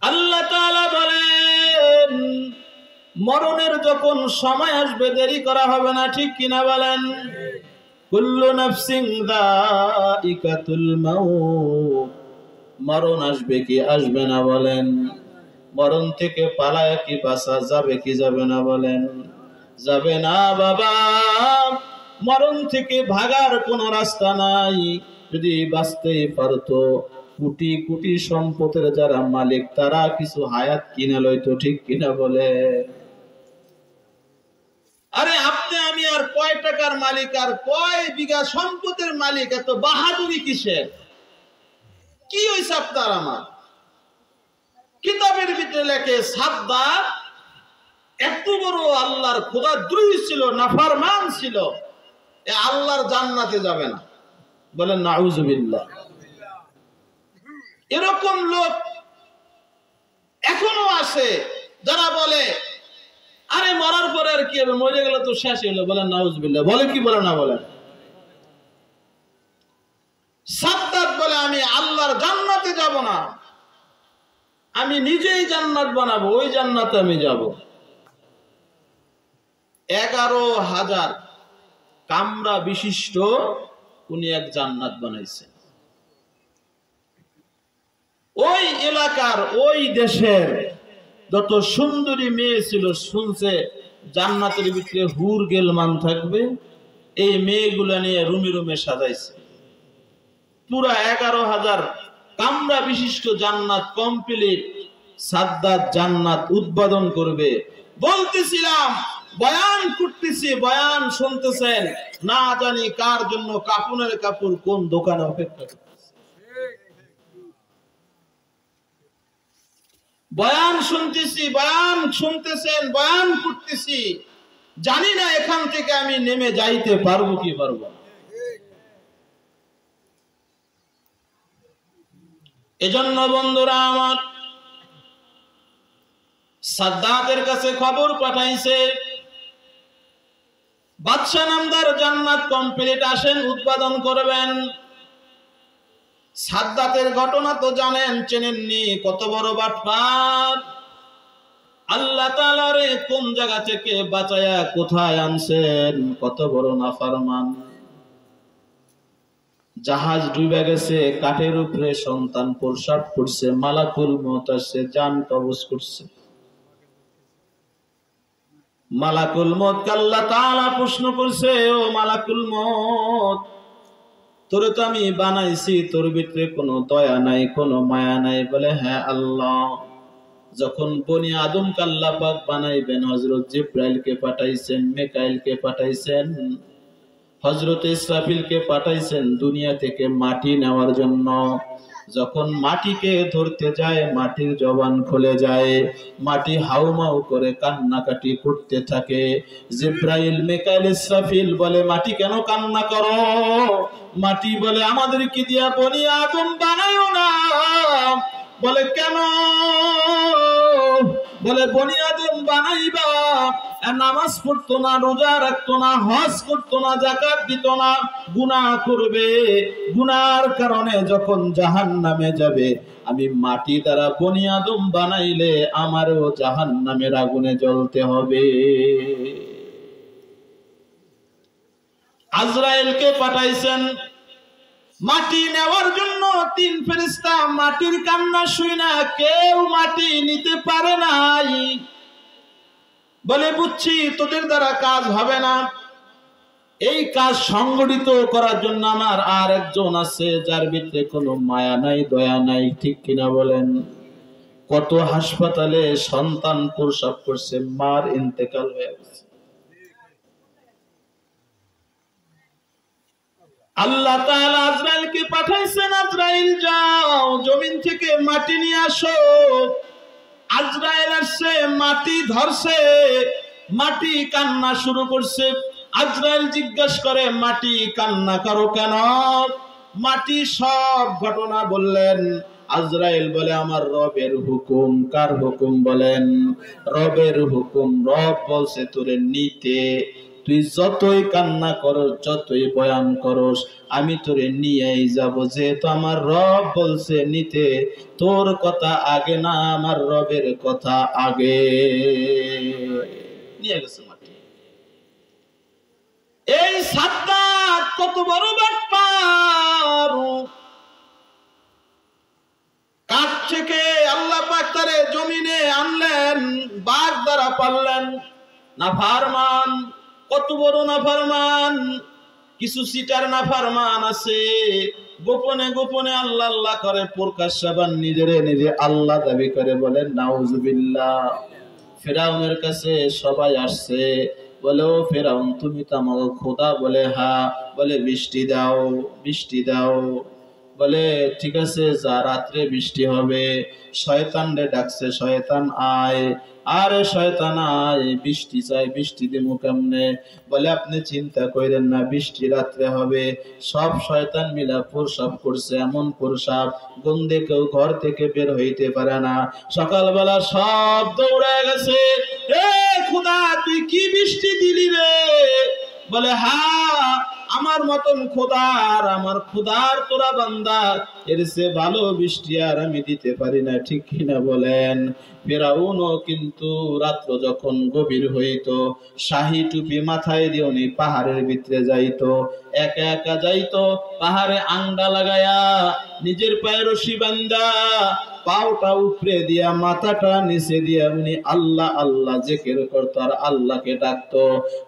আল্লাহ তাআলা বলেন, মরণের যখন সময় আসবে দেরি করা হবে না, ঠিক কিনা বলেন? কুল্লু নাফসিন যায়িকাতুল মাউত। মরণ আসবে কি আসবে না বলেন? মরণ থেকে পালায় কি বাঁচা যাবে কি যাবে না বলেন? যাবে না বাবা, মরণ থেকে ভাগার কোনো রাস্তা নাই। যদি বাঁচতেই পারতো, কোটি কোটি সম্পদের যারা মালিক তারা কিছু হায়াত কিনে লইতো, ঠিক কিনা বলে? আরে আপনি আমি আর কয় টাকার মালিক আর কয় বিঘা সম্পদের মালিক, এত বাহাদুরি কিসের? কি হইছে আপনার আমার? কিতাবের ভিতরে লেখে সাদ্দাত এত বড় আল্লাহর খোদাদ্রোহী ছিল, নাফরমান ছিল, এ আল্লাহর জান্নাতে যাবে না। বলেন নাউজুবিল্লাহ। এরকম লোক এখনো আছে যারা বলে আরে মরার পরে আর কি হবে, মরে গেলে তো শেষ হলো। বলেন নাউজুবিল্লাহ। বলে কি বলে না বলে? সাদ্দাত বলে আমি আল্লাহর জান্নাতে যাব না, আমি নিজেই জান্নাত বানাবো, ওই জান্নাতে আমি যাব। 11,000 কামরা বিশিষ্ট উনি এক জান্নাত বানাইছেন। ওই এলাকার ওই দেশের যত সুন্দরী মেয়ে ছিল, শুনছে জান্নাতের ভিতরে হুর গেলমান থাকবে, এই মেয়েগুলা নিয়ে রুমে রুমে সাজাইছে। পুরা 11,000 কামরা বিশিষ্ট জান্নাত কমপ্লিট। সাদ্দাত জান্নাত উদ্বোধন করবে। বলতেছিলাম বয়ান করতেছি, বয়ান শুনতেছেন, না জানি কার জন্য কাপড়ের কাপড় কোন দোকানে অপেক্ষা করতেছে। বয়ান শুনতেছি, বয়ান শুনতেছেন, বয়ান করতেছি, জানি না এখান থেকে আমি নেমে যাইতে পারবো কি পারবো না। এজন্য বন্ধুরা আমার, সাদ্দাতের কাছে খবর পাঠাইছে, বাদশা নামদার জান্নাত কমপ্লিট, আসেন উদ্বোধন করবেন। সাদ্দাতের ঘটনা তো জানেন, চেনেননি, কত বড় বাটপার। আল্লাহ তাআলা রে কোন জায়গা থেকে বাঁচায়া কোথায় আনছেন, কত বড় নাফরমান। জাহাজ ডুবে গেছে, কাঠের উপরে সন্তান প্রসাব করছে, মালাকুল মউত আসছে, জান কবজ করছে। মালাকুল মউত কে আল্লাহ তাআলা প্রশ্ন করছে, ও মালাকুল মউত, তোরে তো আমি বানাইছি, তোর ভিতরে কোনো দয়া নাই, কোনো মায়া নাই? বলে হ্যাঁ আল্লাহ। যখন বনি আদম কে আল্লাহ পাক বানাইবেন, হযরত জিবরাইল কে পাঠাইছেন, মিকাইল কে পাঠাইছেন, হযরত ইসরাফিল কে পাঠাইছেন দুনিয়া থেকে মাটি নেওয়ার জন্য। যখন মাটিকে ধরতে যায়, মাটির জবান খুলে যায়, মাটি হাউমাউ করে কান্নাকাটি করতে থাকে। জিবরাইল, মিকাইল, ইসরাফিল বলে মাটি কেন কান্না করো? মাটি বলে আমাদেরকে দিয়া বনি আদম বানায়ো না। বলে কেন? বলে বনি আদম বানাইবা, নামাজ পড়তো না, রোজা রাখতো না, হজ করতো না, যাকাত দিত না, গুনাহ করবে, গুনার কারণে যখন জাহান্নামে যাবে, আমি মাটি দ্বারা বনি আদম বানাইলে আমারও জাহান্নামের আগুনে জ্বলতে হবে। আজরাইলকে পাঠাইছেন মাটি নেওয়ার জন্য। 3 ফেরেশতা মাটির কান্না শুনে কেউ মাটি নিতে পারে নাই। বলে বুঝছি তোদের দ্বারা কাজ হবে না, এই কাজ সংগঠিত করার জন্য আমার আর একজন আছে, যার ভিতরে কোনো মায়া নাই, দয়া নাই, ঠিক কিনা বলেন? কত হাসপাতালে সন্তান প্রসব করছে, মার ইন্তেকাল হয়ে গেছে। আল্লাহ তাআলা আজরাইলকে পাঠাইছেন, আজরাইল যাও জমিন থেকে মাটি নিয়ে আসো। আজরাইল আসছে, মাটি ধরছে, মাটি কান্না শুরু করছে। আজরাইল জিজ্ঞাসা করে মাটি কান্না করো কেন? মাটি সব ঘটনা বললেন। আজরাইল বলে আমার রবের হুকুম। কার হুকুম বলেন? রবের হুকুম। রব বলছে তোরে নিতে, তুই যতই কান্না করস, যতই বয়ান করস, আমি তোরে নিয়েই যাব। যেহেতু আমার রব বলছে নিতে, তোর কথা আগে না, আমার রবের কথা আগে। নিয়ে গেছে মাটি। এই সাদ্দাত কত বড় বাটপার! কাঠ থেকে আল্লাহ পাক তারে জমিনে আনলেন, বাঘ দ্বারা পাললেন, নাফরমান, কত বড় নাফরমান। কিছু সিটার নাফরমান আছে, গোপনে গোপনে আল্লাহ আল্লাহ করে, প্রকাশ্যে আবার নিজেরে নিজে আল্লাহ দাবি করে, বলেন নাউজুবিল্লাহ। ফেরাউনের কাছে সবাই আসছে, বলে ও ফেরাউন, তুমি তো আমার খোদা? বলে হ্যাঁ। বলে বৃষ্টি দাও, বৃষ্টি দাও। বলে ঠিক আছে, যা, রাত্রে বৃষ্টি হবে। শয়তান রে ডাকছে, শয়তান আয়। আরে শয়তান আয়, বৃষ্টি চাই, বৃষ্টি দিমু কেমনে? বলে আপনি চিন্তা করেন না, বৃষ্টি রাত্রে হবে। সব শয়তান মিলা প্রসাব করছে, এমন প্রসাব গন্ধে কেউ ঘর থেকে বের হইতে পারে না। সকালবেলা সব দৌড়ে গেছে, এ খোদা তুই কি বৃষ্টি দিলি রে? বলে হ্যাঁ, আমার মতন খোদার, আমার খোদার তোরা বান্দা, এর চেয়ে ভালো বৃষ্টি আর আমি দিতে পারি না, ঠিক কিনা বলেন? ফেরাউনও কিন্তু রাত্র যখন গভীর হইতো, শাহী টুপি মাথায় দিয়ে উনি পাহাড়ের ভিতরে যাইতো, একা একা যাইতো, পাহাড়ে আংডা লাগায়া নিজের পায়ে রশি বান্ধা, পাওটা উপরে দিয়া মাথাটা নিচে দিয়া উনি আল্লাহ আল্লাহ জিকির করতো আর আল্লাহকে ডাকতো।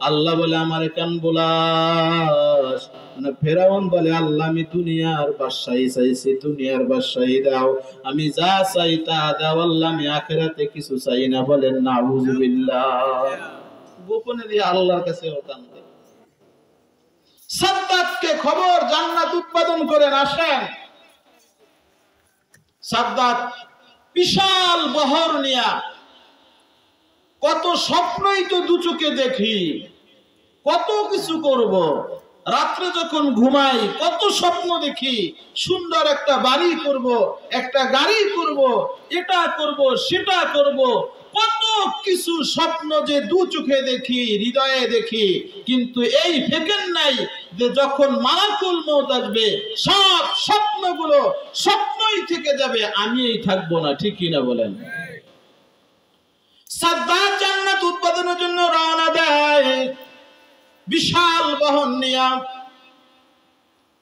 আল্লাহ বলে আমারে কেন বুলাস? মানে ফেরাউন বলে আল্লাহ আমি দুনিয়ার বাদশাহী চাইছি, দুনিয়ার বাদশাহী দাও, আমি যা চাই তা দাও আল্লাহ, আমি আখিরাতে কিছু চাই না। বলেন নাউজুবিল্লাহ। গোপনে দিয়ে আল্লাহর কাছে কান্দে। সাদ্দাতকে খবর, জান্নাত উৎপাদন করেন, আসেন। সাদ্দাত বিশাল বহর নিয়া, কত স্বপ্নই তো দু চোখে দেখি, কত কিছু করব, রাত্রে যখন ঘুমাই কত স্বপ্ন দেখি, সুন্দর একটা বাড়ি করব, একটা গাড়ি করব, এটা করব, সেটা করব, কত কিছু স্বপ্ন যে দু চোখে দেখি, হৃদয়ে দেখি। কিন্তু এই ফেকেন নাই যে যখন মালাকুল মউত আসবে সব স্বপ্নগুলো স্বপ্নই থেকে যাবে, আমিই থাকবো না, ঠিক কিনা বলেন? সাদ্দাত জান্নাত উৎপাদনের জন্য রওনা দেয় বিশাল বহন নিয়া।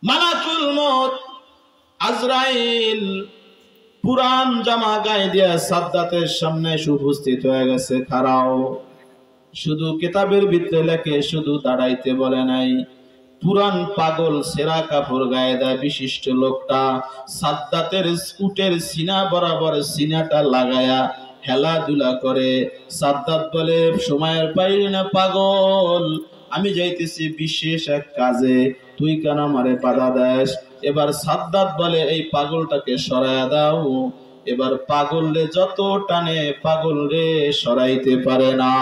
মালাকুল মউত আজরাইল পুরান জামা গায়ে দিয়া সাদ্দাতের সামনে উপস্থিত হয়ে গেছে। খাড়াও, শুধু কিতাবের ভিতরে লেখে, শুধু দাঁড়াইতে বলে নাই। পুরান পাগল সেরা কাপড় গায়ে দেয় বিশিষ্ট লোকটা, সাদ্দাতের উটের সিনা বরাবর সিনাটা লাগায়া খেলাধুলা করে। সাদ্দাত বলে সময়ের পাইল না পাগল, আমি যাইতেছি বিশেষ এক কাজে, তুই কেন আমারে বাধা দেস? এবার সাদ্দাত বলে এই পাগলটাকে সরাইয়া দাও। এবার পাগল রে যত টানে, পাগল রে সরাইতে পারে না।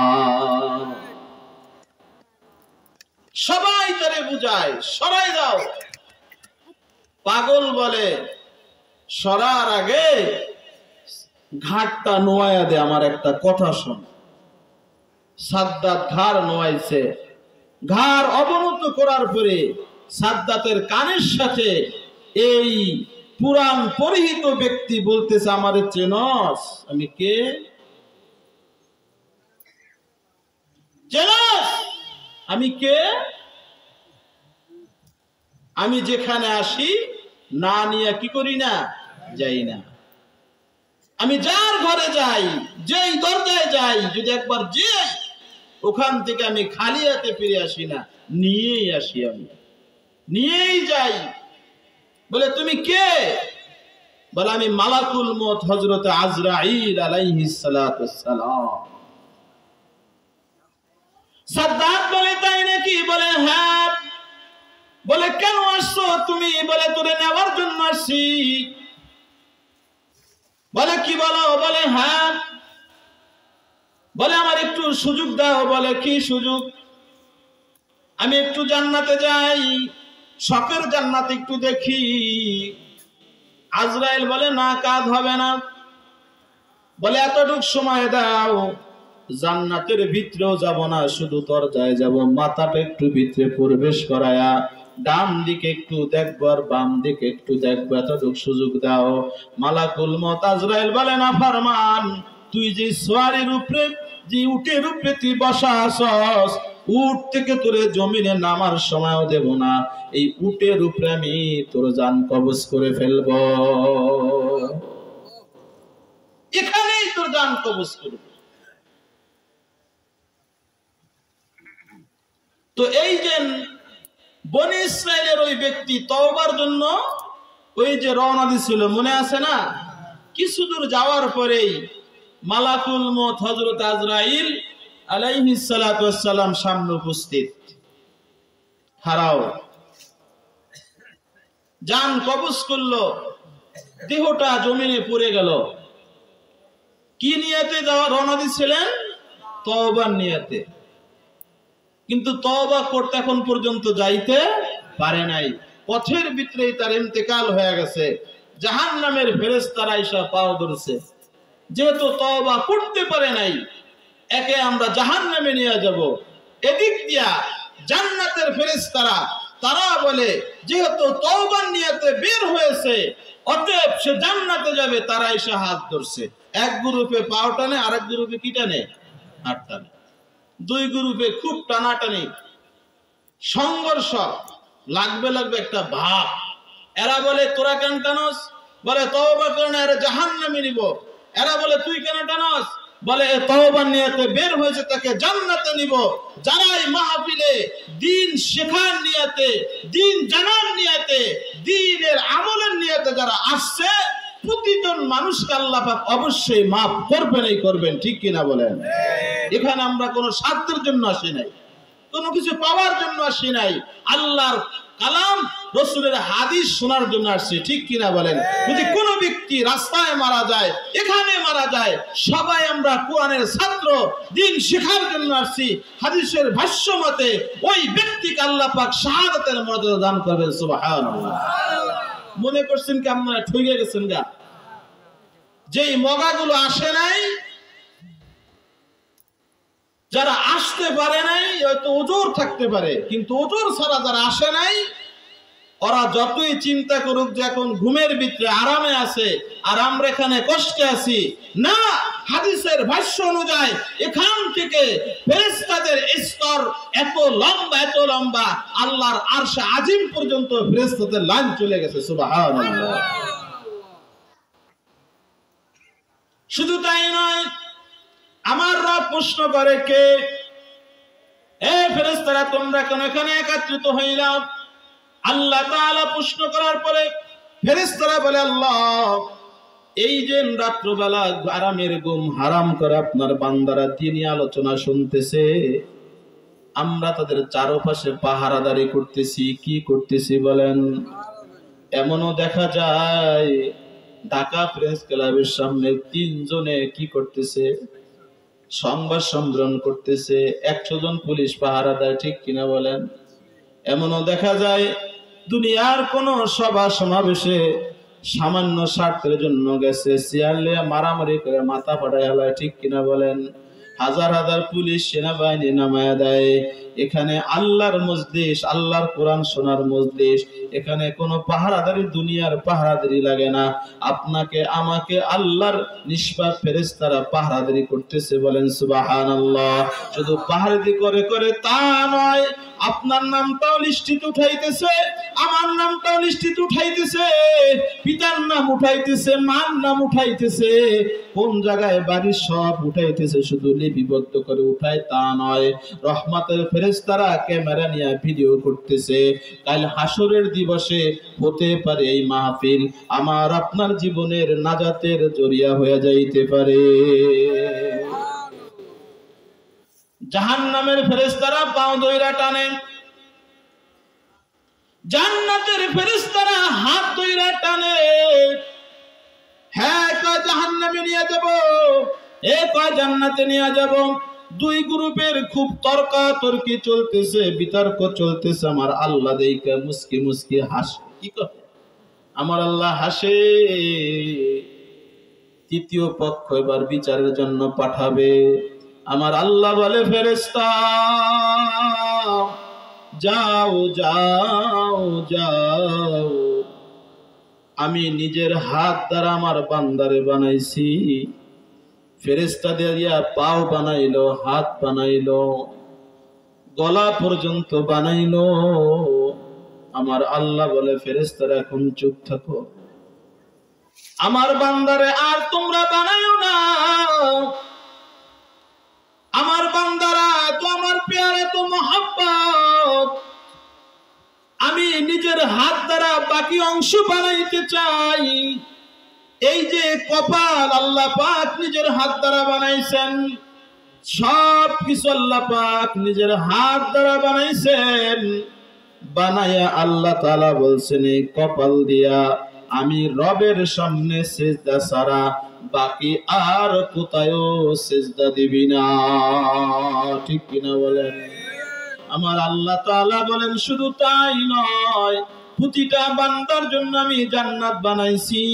সবাই তারে বুঝায় সরাই দাও। পাগল বলে সরার আগে ঘাটটা নোয়াইয়া দে, আমার একটা কথা শোন। সাদ্দাত ঘাড় নোয়াইছে, ঘাড় অবনত করার পরে সাদ্দাতের কানের সাথে এই পুরান পরিহিত ব্যক্তি বলতেছে, আমারে চেনস? আমি কে? চেনস? আমি কে? আমি যেখানে আসি না নিয়ে কি করি না, যাই না। আমি যার ঘরে যাই, যেই দরজায় যাই, যদি একবার যাই ওখান থেকে আমি খালি হাতে ফিরে আসি না, নিয়েই আসি, আমি নিয়েই যাই। বলে তুমি কে? বলে আমি মালাকুল মউত হযরত আজরাইল আলাইহিস সালাতুস সালাম। সাদ্দাত বলে তাই নাকি? বলে হ্যাঁ। বলে কেন আসছো তুমি? বলে তোরে নেওয়ার জন্য আসছি। বলে কি বলো? বলে হ্যাঁ। বলে আমার একটু সুযোগ দাও। বলে কি সুযোগ? আমি একটু জান্নাতে যাই, শখের জান্নাত একটু দেখি। আজরাইল বলে না, কাজ হবে না। বলে এতটুক সময় দাও, জান্নাতের ভিতরেও যাব না, শুধু দরজায় যাব, মাথাটা একটু ভিতরে প্রবেশ করায়া ডান দিকে একটু দেখবো আর বাম দিকে একটু দেখবো, এতটুক সুযোগ দাও। মালাকুল মউত আজরাইল বলে না ফরমান, তুই যে সোয়ারির উপরে, যে উটের উপরে তুই বসা আছস, উট থেকে তোরে জমিনে নামার সময়ও দেব না, এই উটের উপরে আমি তোর জান কবজ করে ফেলব, এখানেই তোর জান কবজ করব। তো এই যে বনি ইসরাইলের ওই ব্যক্তি তওবার জন্য ওই যে রওনা দিছিল, মনে আছে না? কিছু দূর যাওয়ার পরেই মালাকুল মউত হযরত আজরাইল আলাইহিস সালাতু ওয়াস সালাম সামনে উপস্থিত। হারাও, জান কবজ করলো, দেহটা জমিনে পড়ে গেল। কি নিয়তে যাওয়া রওনা দিছিলেন? তওবার নিয়তে। কিন্তু তওবা করতে এখন পর্যন্ত যাইতে পারে নাই। পথের ভিতরেই তার ইন্তেকাল হয়ে গেছে। জাহান্নামের ফেরেশতারা এসে পাও ধরছে, যেহেতু তওবা করতে পারে নাই, একে আমরা জাহান্নামে নিয়ে যাব। এদিক দিয়া জান্নাতের ফেরেশতারা তারা বলে, যেহেতু তওবার নিয়তে বের হয়েছে, অতএব সে জান্নাতে যাবে। তারা এসে হাত ধরছে। এক গ্রুপে পাও টানে, আরেক গ্রুপে কি টানে? হাত টানে। দুই গ্রুপে খুব টানাটানি, সংঘর্ষ লাগবে একটা ভাব। এরা বলে তোরা কেন টানস? বলে তওবা করে না, এরা জাহান্নামে নিব। এরা বলে তুই কেন টানস? বলে তওবার নিয়তে বের হয়েছে, তাকে জান্নাতে নিব। যারাই মাহফিলে দ্বীন শেখার নিয়তে, দ্বীন জানার নিয়তে, দ্বীনের আমলের নিয়তে যারা আসছে, প্রতিজন মানুষকে আল্লাহ পাক অবশ্যই মাফ করবেনই করবেন। ঠিক কিনা বলেন? এখানে আমরা কোনো স্বার্থের জন্য আসি নাই, কোনো কিছু পাওয়ার জন্য আসি নাই। আল্লাহর কালাম, রাসূলের হাদিস শোনার জন্য আসছে। ঠিক কিনা বলেন? যদি কোনো ব্যক্তি রাস্তায় মারা যায়, এখানে মারা যায়, সবাই আমরা কোরআনের ছাত্র, দ্বীন শেখার জন্য আসছি। হাদিসের ভাষ্য মতে ওই ব্যক্তিকে আল্লাহ পাক শাহাদাতের মর্যাদা দান করবেন। সুবহানাল্লাহ। মনে করছেন কি আপনারা ঠকে গেছেন গা? যেই মগাগুলো আসে নাই, যারা আসতে পারে নাই, হয়তো ওজোর থাকতে পারে, কিন্তু ওজোর ছাড়া যারা আসে নাই, ওরা যতই চিন্তা করুক যে এখন ঘুমের ভিতরে আরামে আছে আর আমরা এখানে কষ্টে আছি, না, হাদিসের ভাষ্য অনুযায়ী এখান থেকে ফেরেশতাদের স্তর এত লম্বা, আল্লাহর আরশে আজিম পর্যন্ত ফেরেশতাদের লাইন চলে গেছে। সুবহানাল্লাহ। শুধু তাই নয়, আমার রব প্রশ্ন করে, কে? এ ফেরেশতারা, তোমরা কেন এখানে একত্রিত হইলা? আল্লাহ তাআলা প্রশ্ন করার পরে ফেরেশতারা বলে, আল্লাহ, এই যে রাত্রবেলা আরামের ঘুম হারাম করে আপনার বান্দারা তিনি আলোচনা শুনতেছে, আমরা তাদের চারপাশে পাহারাদারি করতেছি। কি করতেছি বলেন? এমনও দেখা যায় ঢাকা প্রেস ক্লাবের সামনে 3 জনে কি করতেছে? সংবাদ সম্মেলন করতেছে। 100 জন পুলিশ পাহারা দেয়। ঠিক কিনা বলেন? এমনও দেখা যায় দুনিয়ার কোন সভা সমাবেশে সামান্য স্বার্থের জন্য গেছে, চেয়ার লিয়া মারামারি করে মাথা ফাটায় হলায়। ঠিক কিনা বলেন? হাজার হাজার পুলিশ সেনাবাহিনী নামায়া দেয়। এখানে আল্লাহর মজলিস, আল্লাহর কোরআন শোনার মজলিস, এখানে কোনো পাহারাদারি, দুনিয়ার পাহারাদারি লাগে না। আপনাকে আমাকে আল্লাহর নিষ্পাপ ফেরেশতারা পাহারাদারি করতেছে। বলেন সুবহানাল্লাহ। শুধু পাহারাদারি করে করে তা নয়, আপনার নামটাও লিস্টিতে উঠাইতেছে, আমার নামটাও লিস্টিতে উঠাইতেছে, পিতার নাম উঠাইতেছে, মার নাম উঠাইতেছে, কোন জায়গায় বাড়ি সব উঠাইতেছে। শুধু লিপিবদ্ধ করে উঠায় তা নয়, রহমতের ফেরেশতারা ক্যামেরা নিয়ে ভিডিও করতেছে। কাল হাসরের দিবসে হতে পারে এই মাহফিল আমার আপনার জীবনের নাজাতের জরিয়া হয়ে যাইতে পারে। জাহান্নামের ফেরেশতারা পাও ধইরা টানে, জান্নাতের ফেরেশতারা হাত ধইরা টানে। হ্যাঁ, কয় জাহান্নামে নিয়ে যাব, এ কয় জান্নাতে নিয়ে যাব। দুই গ্রুপের খুব তর্কাতর্কি চলতেছে, বিতর্ক চলতেছে। আমার আল্লাহ দেখে মুস্কি মুস্কি হাসে। কি করে? আমার আল্লাহ হাসে। তৃতীয় পক্ষ এবার বিচারের জন্য পাঠাবে। আমার আল্লাহ বলে, ফেরেশতা যাও যাও যাও, আমি নিজের হাত দ্বারা আমার বান্দারে বানাইছি। ফেরেশতা দিয়া পাও বানাইলো, হাত বানাইলো, গলা পর্যন্ত বানাইলো। আমার আল্লাহ বলে, ফেরেশতারা এখন চুপ থাকো, আমার বান্দারে আর তোমরা বানাইও না। আমার বান্দারা তো আমার পেয়ারে তো মোহাব্বত, আমি নিজের হাত দ্বারা বাকি অংশ বানাইতে চাই। এই যে কপাল আল্লাহ পাক নিজের হাত দ্বারা বানাইছেন, সব কিছু আল্লাহ পাক নিজের হাত দ্বারা বানাইছেন। বানায়া আল্লাহ তাআলা বলছেন এই কপাল দিয়া আমি রবের সামনে সিজদা ছাড়া বাকি আর কোথায়ও সিজদা দিবি না। ঠিক কিনা বলেন? আমার আল্লাহ তাআলা বলেন শুধু তাই নয়, প্রতিটা বান্দার জন্য আমি জান্নাত বানাইছি।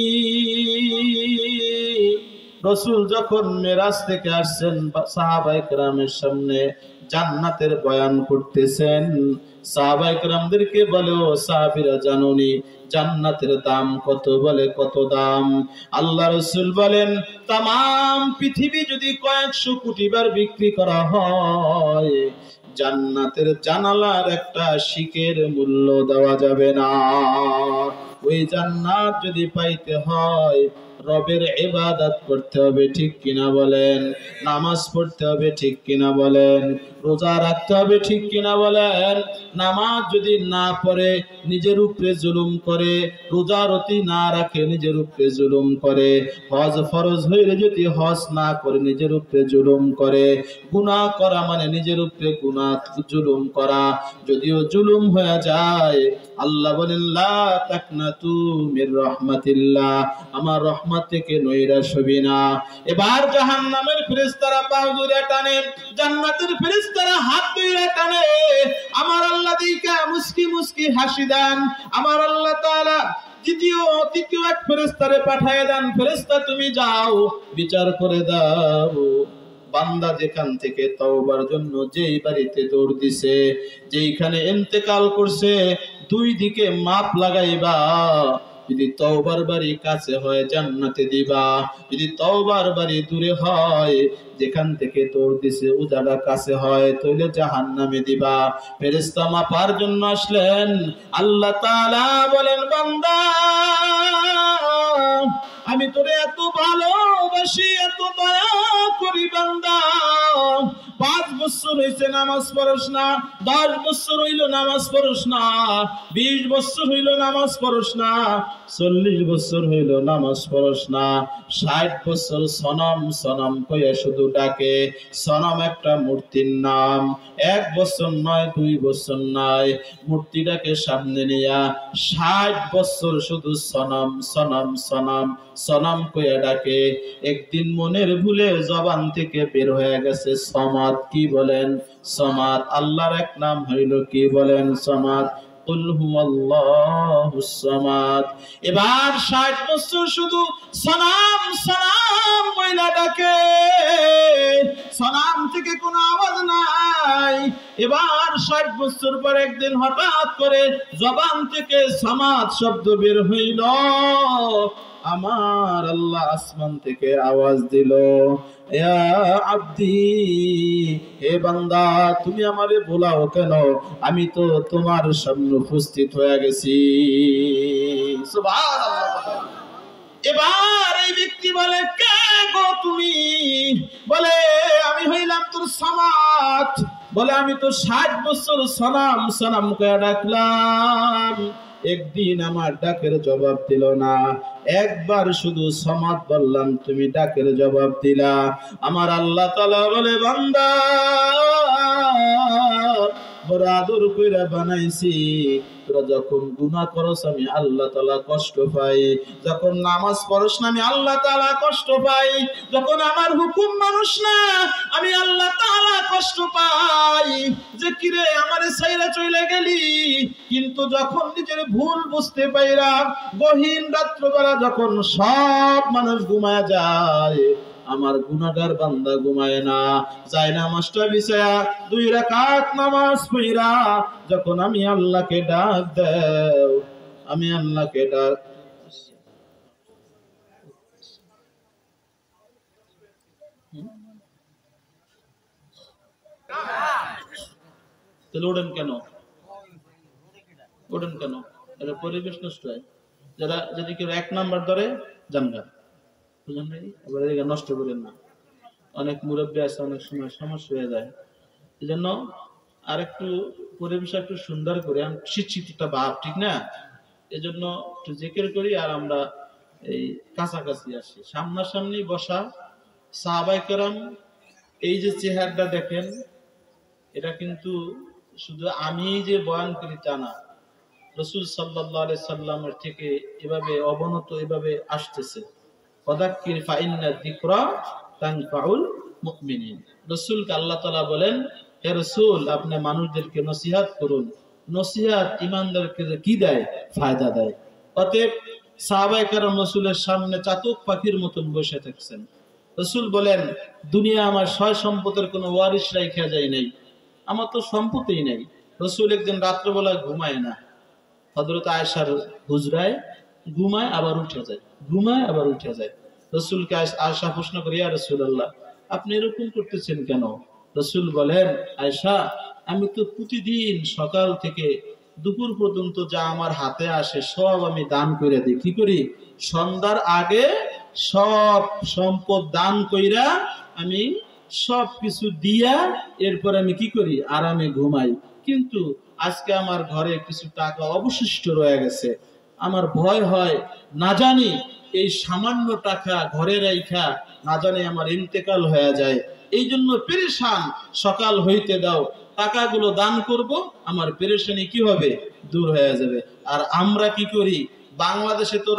রাসূল যখন মেরাজ থেকে আসছেন সাহাবায়ে কেরামের সামনে জান্নাতের বয়ান করতেছেন, সাহাবায়ে কেরামদেরকে বলে ও সাহাবীরা জানোনি জান্নাতের দাম কত? বলে কত দাম? আল্লাহ রাসূল বলেন তাম পৃথিবী যদি কয়েকশো কোটি বার বিক্রি করা হয় জান্নাতের জানালার একটা শিকের মূল্য দেওয়া যাবে না। ওই জান্নাত যদি পাইতে হয় রবের ইবাদত করতে হবে, ঠিক কিনা বলেন? নামাজ পড়তে হবে, ঠিক কিনা বলেন? রোজা রাখতে হবে, ঠিক কিনা বলেন? নামাজ যদি না পড়ে নিজের উপরে জুলুম করে, রোজারতি না রাখে নিজের উপরে জুলুম করে, হজ ফরজ হইলে যদি হজ না করে নিজের উপরে জুলুম করে, গুনাহ করা মানে নিজের উপরে গুনাহ জুলুম করা। যদিও জুলুম হয়ে যায় আল্লাহ বলেন লা তাকনাতু মির রাহমাতিল্লাহ, আমার রহমত থেকে নৈরাশ হবি না। এবার জাহান্নামের ফেরেশতারা পা ধরে টানে, জান্নাতের ফেরেশতারা হাত ধরে টানে। আমার আল্লাহ দিকা মুস্কি মুস্কি হাসি দেন। আমার আল্লাহ তাআলা তৃতীয় এক ফেরেশতারে পাঠিয়ে দেন, ফেরেশতা তুমি যাও বিচার করে দাও বান্দা যেখান থেকে তওবার জন্য যেই বাড়িতে দৌড় দিছে, যেইখানে ইন্তেকাল করছে, দুই দিকে মাপ লাগাইবা। যদি তওবার বাড়ি কাছে হয় জান্নাতে দিবা, যদি তওবার বাড়ি দূরে হয় যেখান থেকে দৌড় দিছে ও জায়গা কাছে হয় তাহলে জাহান্নামে দিবা। ফেরেশতা মাপার জন্য আসলেন। আল্লাহ তাআলা বলেন বান্দা আমি তোরে এত ভালোবাসি, এত দয়া করি বান্দা, 5 বছর হইছে নামাজ পড়স না, 10 বছর হইল নামাজ পড়স না, 20 বছর হইল নামাজ পড়স না, 40 বছর হইল নামাজ পড়স না, 60 বছর সনম সনম কইয়া শুধু ডাকে। সনম একটা মূর্তির নাম। 1 বছর নয়, 2 বছর নয়, মূর্তিটাকে সামনে নিয়া 60 বছর শুধু সনম সনম সনম সনম কইয়া ডাকে। একদিন মনের ভুলে জবান থেকে বের হয়ে গেছে সমাদ। কি বলেন? সমাদ। আল্লাহর এক নাম হইল কি বলেন? সমাদ। কুল হুয়াল্লাহুস সামাদ। এবার 60 বছর শুধু সনাম সনাম বইলা ডাকে, সনাম থেকে কোনো আওয়াজ নাই। এবার 60 বছর পর একদিন হঠাৎ করে জবান থেকে সমাদ শব্দ বের হইল। আমার আল্লাহ আসমান থেকে আওয়াজ দিল, ইয়া আব্দি, হে বান্দা তুমি আমারে বলাও কেন? আমি তো তোমার সামনে উপস্থিত হয়ে গেছি। সুবহানাল্লাহ। এবার এই ব্যক্তি বলে কে গো তুমি? বলে আমি হইলাম তোর সমাদ। বলে আমি তো 60 বছর সনাম সনাম করে ডাকলাম, একদিন আমার ডাকের জবাব দিল না। একবার শুধু সমাদ বললাম, তুমি ডাকের জবাব দিলা। আমার আল্লাহ তাআলা বলে বান্দা বড় আদর কইরা বানাইছি, তোরা যখন গুনাহ করস আমি আল্লাহ তাআলা কষ্ট পাই, যখন নামাজ পড়স না আমি আল্লাহ তাআলা কষ্ট পাই, যখন আমার হুকুম মানুষ না আমি আল্লাহ তাআলা কষ্ট পাই। যে কিরে আমারে ছাইরা চলে গেলি, কিন্তু যখন নিজের ভুল বুঝতে পাইরা গহীন রাত্রবেলা যখন সব মানুষ ঘুমায় যায় আমার গুনাহগার বান্দা ঘুমায় না, যায় নামাজটা বিছায়া 2 রাকাত নামাজ পড়া যখন আমি আল্লাহকে ডাক দেও, আমি আল্লাহকে ডাক তাহলে ওঠেন কেন? ওঠেন কেন? এটা পরিবেশ নষ্ট হয়। যারা যদি কেউ 1 নাম্বার ধরে জানগা, বুঝলেন? এবার নষ্ট করেন না। অনেক মুরব্বী আছে, অনেক সময় সমস্যা হয়ে যায়। এই জন্য আর একটু পরিবেশ একটু সুন্দর করে শীত একটা ভাব, ঠিক না? এই জন্য একটু জিকির করি আর আমরা এই কাছাকাছি আসি, সামনাসামনি বসা। সাহাবায়ে কেরাম এই যে চেহারাটা দেখেন, এটা কিন্তু শুধু আমি যে বয়ান করি তা না, রাসূল সাল্লাল্লাহু আলাইহি সাল্লামের থেকে এভাবে অবনত এভাবে আসতেছে। ফাযাক্কির ফাইন্না যিকরা তানফাউল মুমিনিন। রাসূলকে আল্লাহ তাআলা বলেন, হে রাসূল আপনি মানুষদেরকে নসিহত করুন। নসিহত ঈমানদারকে কি দেয়? ফায়দা দেয়। অতএব সাহাবায়ে কেরাম রাসূলের সামনে চাতক পাখির মতন বসে থাকছেন। রাসূল বলেন, দুনিয়া আমার সয় সম্পদের কোনো ওয়ারিশ রাইখা যায় নাই, আমার তো সম্পত্তিই নাই। রাসূল একদিন রাত্রবেলা ঘুমায় না, হযরত আয়েশার হুজরায় ঘুমায় আবার উঠে যায়, ঘুমায় আবার উঠে যায়। রাসূলকে আয়েশা প্রশ্ন করে, ইয়া রাসূলুল্লাহ আপনি এরকম করতেছেন কেন? রাসূল বলেন, আয়েশা আমি তো প্রতিদিন সকাল থেকে দুপুর পর্যন্ত যা আমার হাতে আসে সব আমি দান করে দিই। কি করি? সন্ধ্যার আগে সব সম্পদ দান কইরা আমি সব কিছু দিয়া এরপর আমি কি করি? আরামে ঘুমাই। কিন্তু আজকে আমার ঘরে কিছু টাকা অবশিষ্ট রয়ে গেছে, আমার ভয় হয় না জানি এই সামান্য টাকা ঘরে রাইখা না জানি আমার ইন্তেকাল হয়ে যায়, এই জন্য পেরেশান। সকাল হইতে দাও, টাকাগুলো দান করব, আমার পেরেশানি কি হবে? দূর হয়ে যাবে। আর আমরা কি করি? বাংলাদেশে তো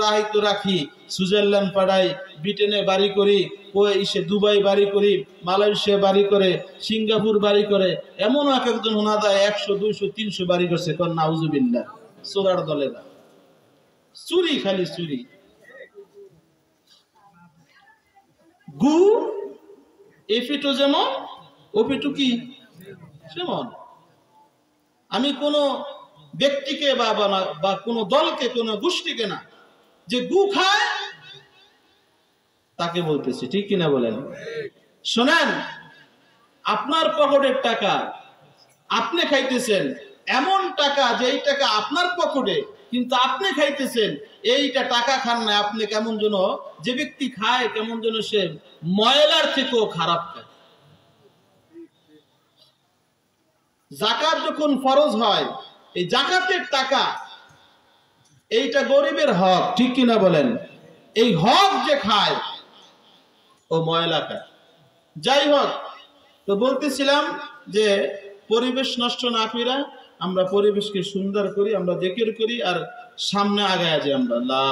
রাখি, সুইজারল্যান্ড পাড়াই, ব্রিটেনে বাড়ি করি, দুবাই বাড়ি করি, মালয়েশিয়া বাড়ি করে, সিঙ্গাপুর বাড়ি করে, এমনও এক একজন হোনা দেয় 100 200 300 বাড়ি করছে। কোন নাউজুবিল্লাহ। চোরার দলেরা চুরি, খালি চুরি। গু এফিটো যেমন ওপিটু কি সেমন। আমি কোন ব্যক্তিকে বা কোন দলকে, কোন গোষ্ঠীকে না, যে গু খায় তাকে বলতেছি, ঠিক কিনা বলেন? শোনেন, আপনার পকেটের টাকা আপনি খাইতেছেন, এমন টাকা যে এই টাকা আপনার পকেটে কিন্তু আপনি খাইতেছেন, এইটা টাকা খান না আপনি, কেমন যেন যে ব্যক্তি খায় কেমন যেন সে ময়লার থেকেও খারাপ খায়। যাকাত যখন ফরজ হয়, এই যাকাতের টাকা এইটা গরিবের হক, ঠিক কিনা বলেন? এই হক যে খায় ও ময়লা খায়। যাই হোক, তো বলতেছিলাম যে পরিবেশ নষ্ট না কইরা আমরা পরিবেশকে সুন্দর করি, আমরা জিকির করি আর সামনে আগায় যাই। আমরা লা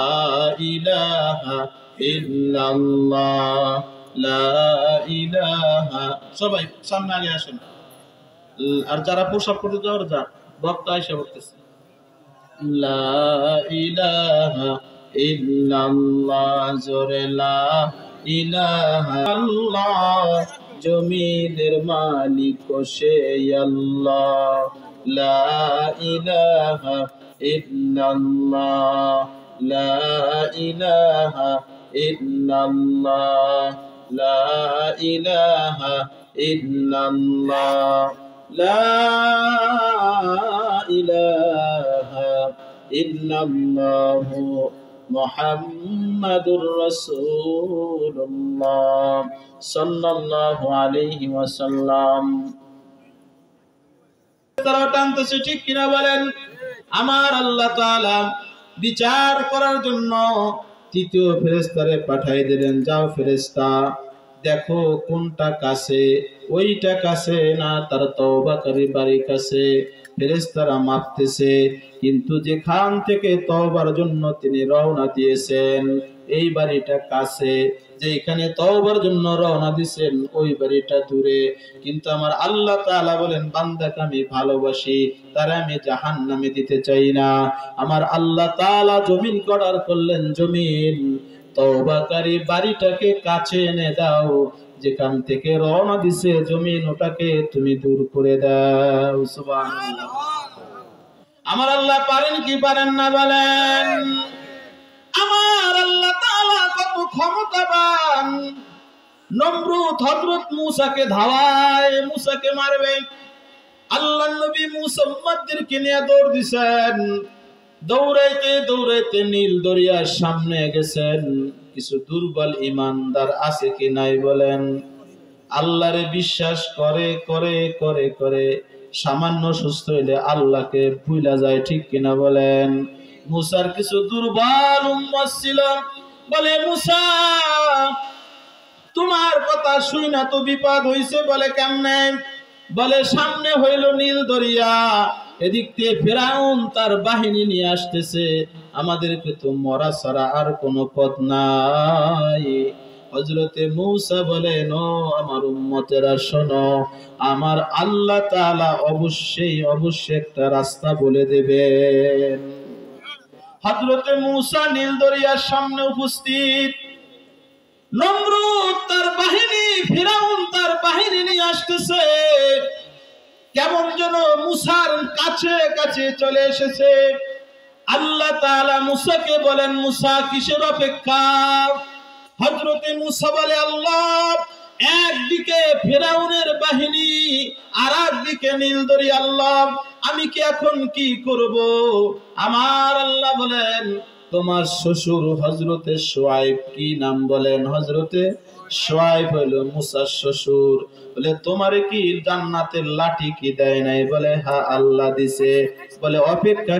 ইলাহা ইল্লাল্লাহ, লা ইলাহা, সবাই সামনে আগে আসেন। আর যারা প্রসাব করতে যাওয়ার যা বক্তা আয়েশা বলতেছে, লা ইলাহা ইল্লাল্লাহ, জোরে লা ইলাহা আল্লাহ, জমিনের মালিক সে আল্লাহ, লা ইলাহা ইল্লাল্লাহ, লা ইলাহা ইল্লাল্লাহ, লা ইলাহা ইল্লাল্লাহ, লা ইলাহা ইল্লাল্লাহু মুহাম্মাদুর রাসূলুল্লাহ সাল্লাল্লাহু আলাইহি ওয়াসাল্লাম। তারা টানতেছে, ঠিক কিনা বলেন? আমার আল্লাহ তাআলা বিচার করার জন্য তৃতীয় ফেরেশতারে পাঠিয়ে দিলেন, যাও ফেরেশতা দেখো কোনটা কাছে, ওইটা কাছে না তার তওবাকারী বাড়ি কাছে। ফেরেশতারা মাপতেছে, কিন্তু যেখান থেকে তওবার জন্য তিনি রওনা দিয়েছেন এই বাড়িটা কাছে, যেখানে তওবার জন্য রওনা দিয়েছেন ওই বাড়িটা দূরে। কিন্তু আমার আল্লাহ তাআলা বলেন, বান্দাকে আমি ভালোবাসি, তারা আমি জাহান্নামে দিতে চাই না। আমার আল্লাহ তাআলা জমিন অর্ডার করলেন, জমিন তওবাকারী বাড়িটাকে কাছে এনে দাও, যেখান থেকে রওনা দিছে জমিন ওটাকে তুমি দূর করে দাও। সুবহানাল্লাহ। আমার আল্লাহ পারেন কি পারেন না বলেন? আমার আল্লাহ তাআলা কত ক্ষমতাবান। নমরুদ হযরত মূসাকে ধাওয়ায়, মূসাকে মারবে। আল্লাহর নবী মূসা উম্মতদেরকে নিয়ে দৌড় দিছেন, দৌড়াইতে দৌড়াইতে নীল দরিয়ার সামনে গেছেন। কিছু দুর্বল ইমানদার আছে কি নাই বলেন? আল্লাহরে বিশ্বাস করে করে করে করে সামান্য সুস্থ হইলে আল্লাহকে ভুলা যায়, ঠিক কিনা বলেন? মুসার কিছু দুর্বল উম্মত ছিল, বলে মুসা তোমার কথা শুই না তো বিপদ হইছে। বলে কেমনে? বলে সামনে হইল নীল দরিয়া, এদিক দিয়ে ফেরাউন তার বাহিনী নিয়ে আসতেছে, আমাদেরকে তো মরা ছাড়া আর কোনো পথ নাই। হযরতে মূসা বলেন, ও আমার উম্মতেরা শোনো, আমার আল্লাহ তাআলা অবশ্যই অবশ্যই একটা রাস্তা বলে দেবেন। হযরতে মূসা নীল দরিয়ার সামনে উপস্থিত, নমরুদ তার বাহিনী, ফিরাউন তার বাহিনী নিয়ে আসতেছে, কেমন যেন মূসার কাছে কাছে চলে এসেছে। আল্লাহ তাআলা মূসাকে বলেন, মূসা কিসের অপেক্ষা? হযরতে মূসা বলে, আল্লাহ একদিকে ফিরাউনের বাহিনী আর একদিকে নীল দরিয়া, আল্লাহ আমি কি এখন কি করব? আমার আল্লাহ বলেন, তোমার শ্বশুর হযরতে শুআয়ব, কি নাম বলেন? হযরতে শুআয়ব হলো মূসার শ্বশুর। বলে তোমারে কি জান্নাতের লাঠি কি দেয় নাই? বলে হ্যাঁ আল্লাহ দিছে। বলে অপেক্ষা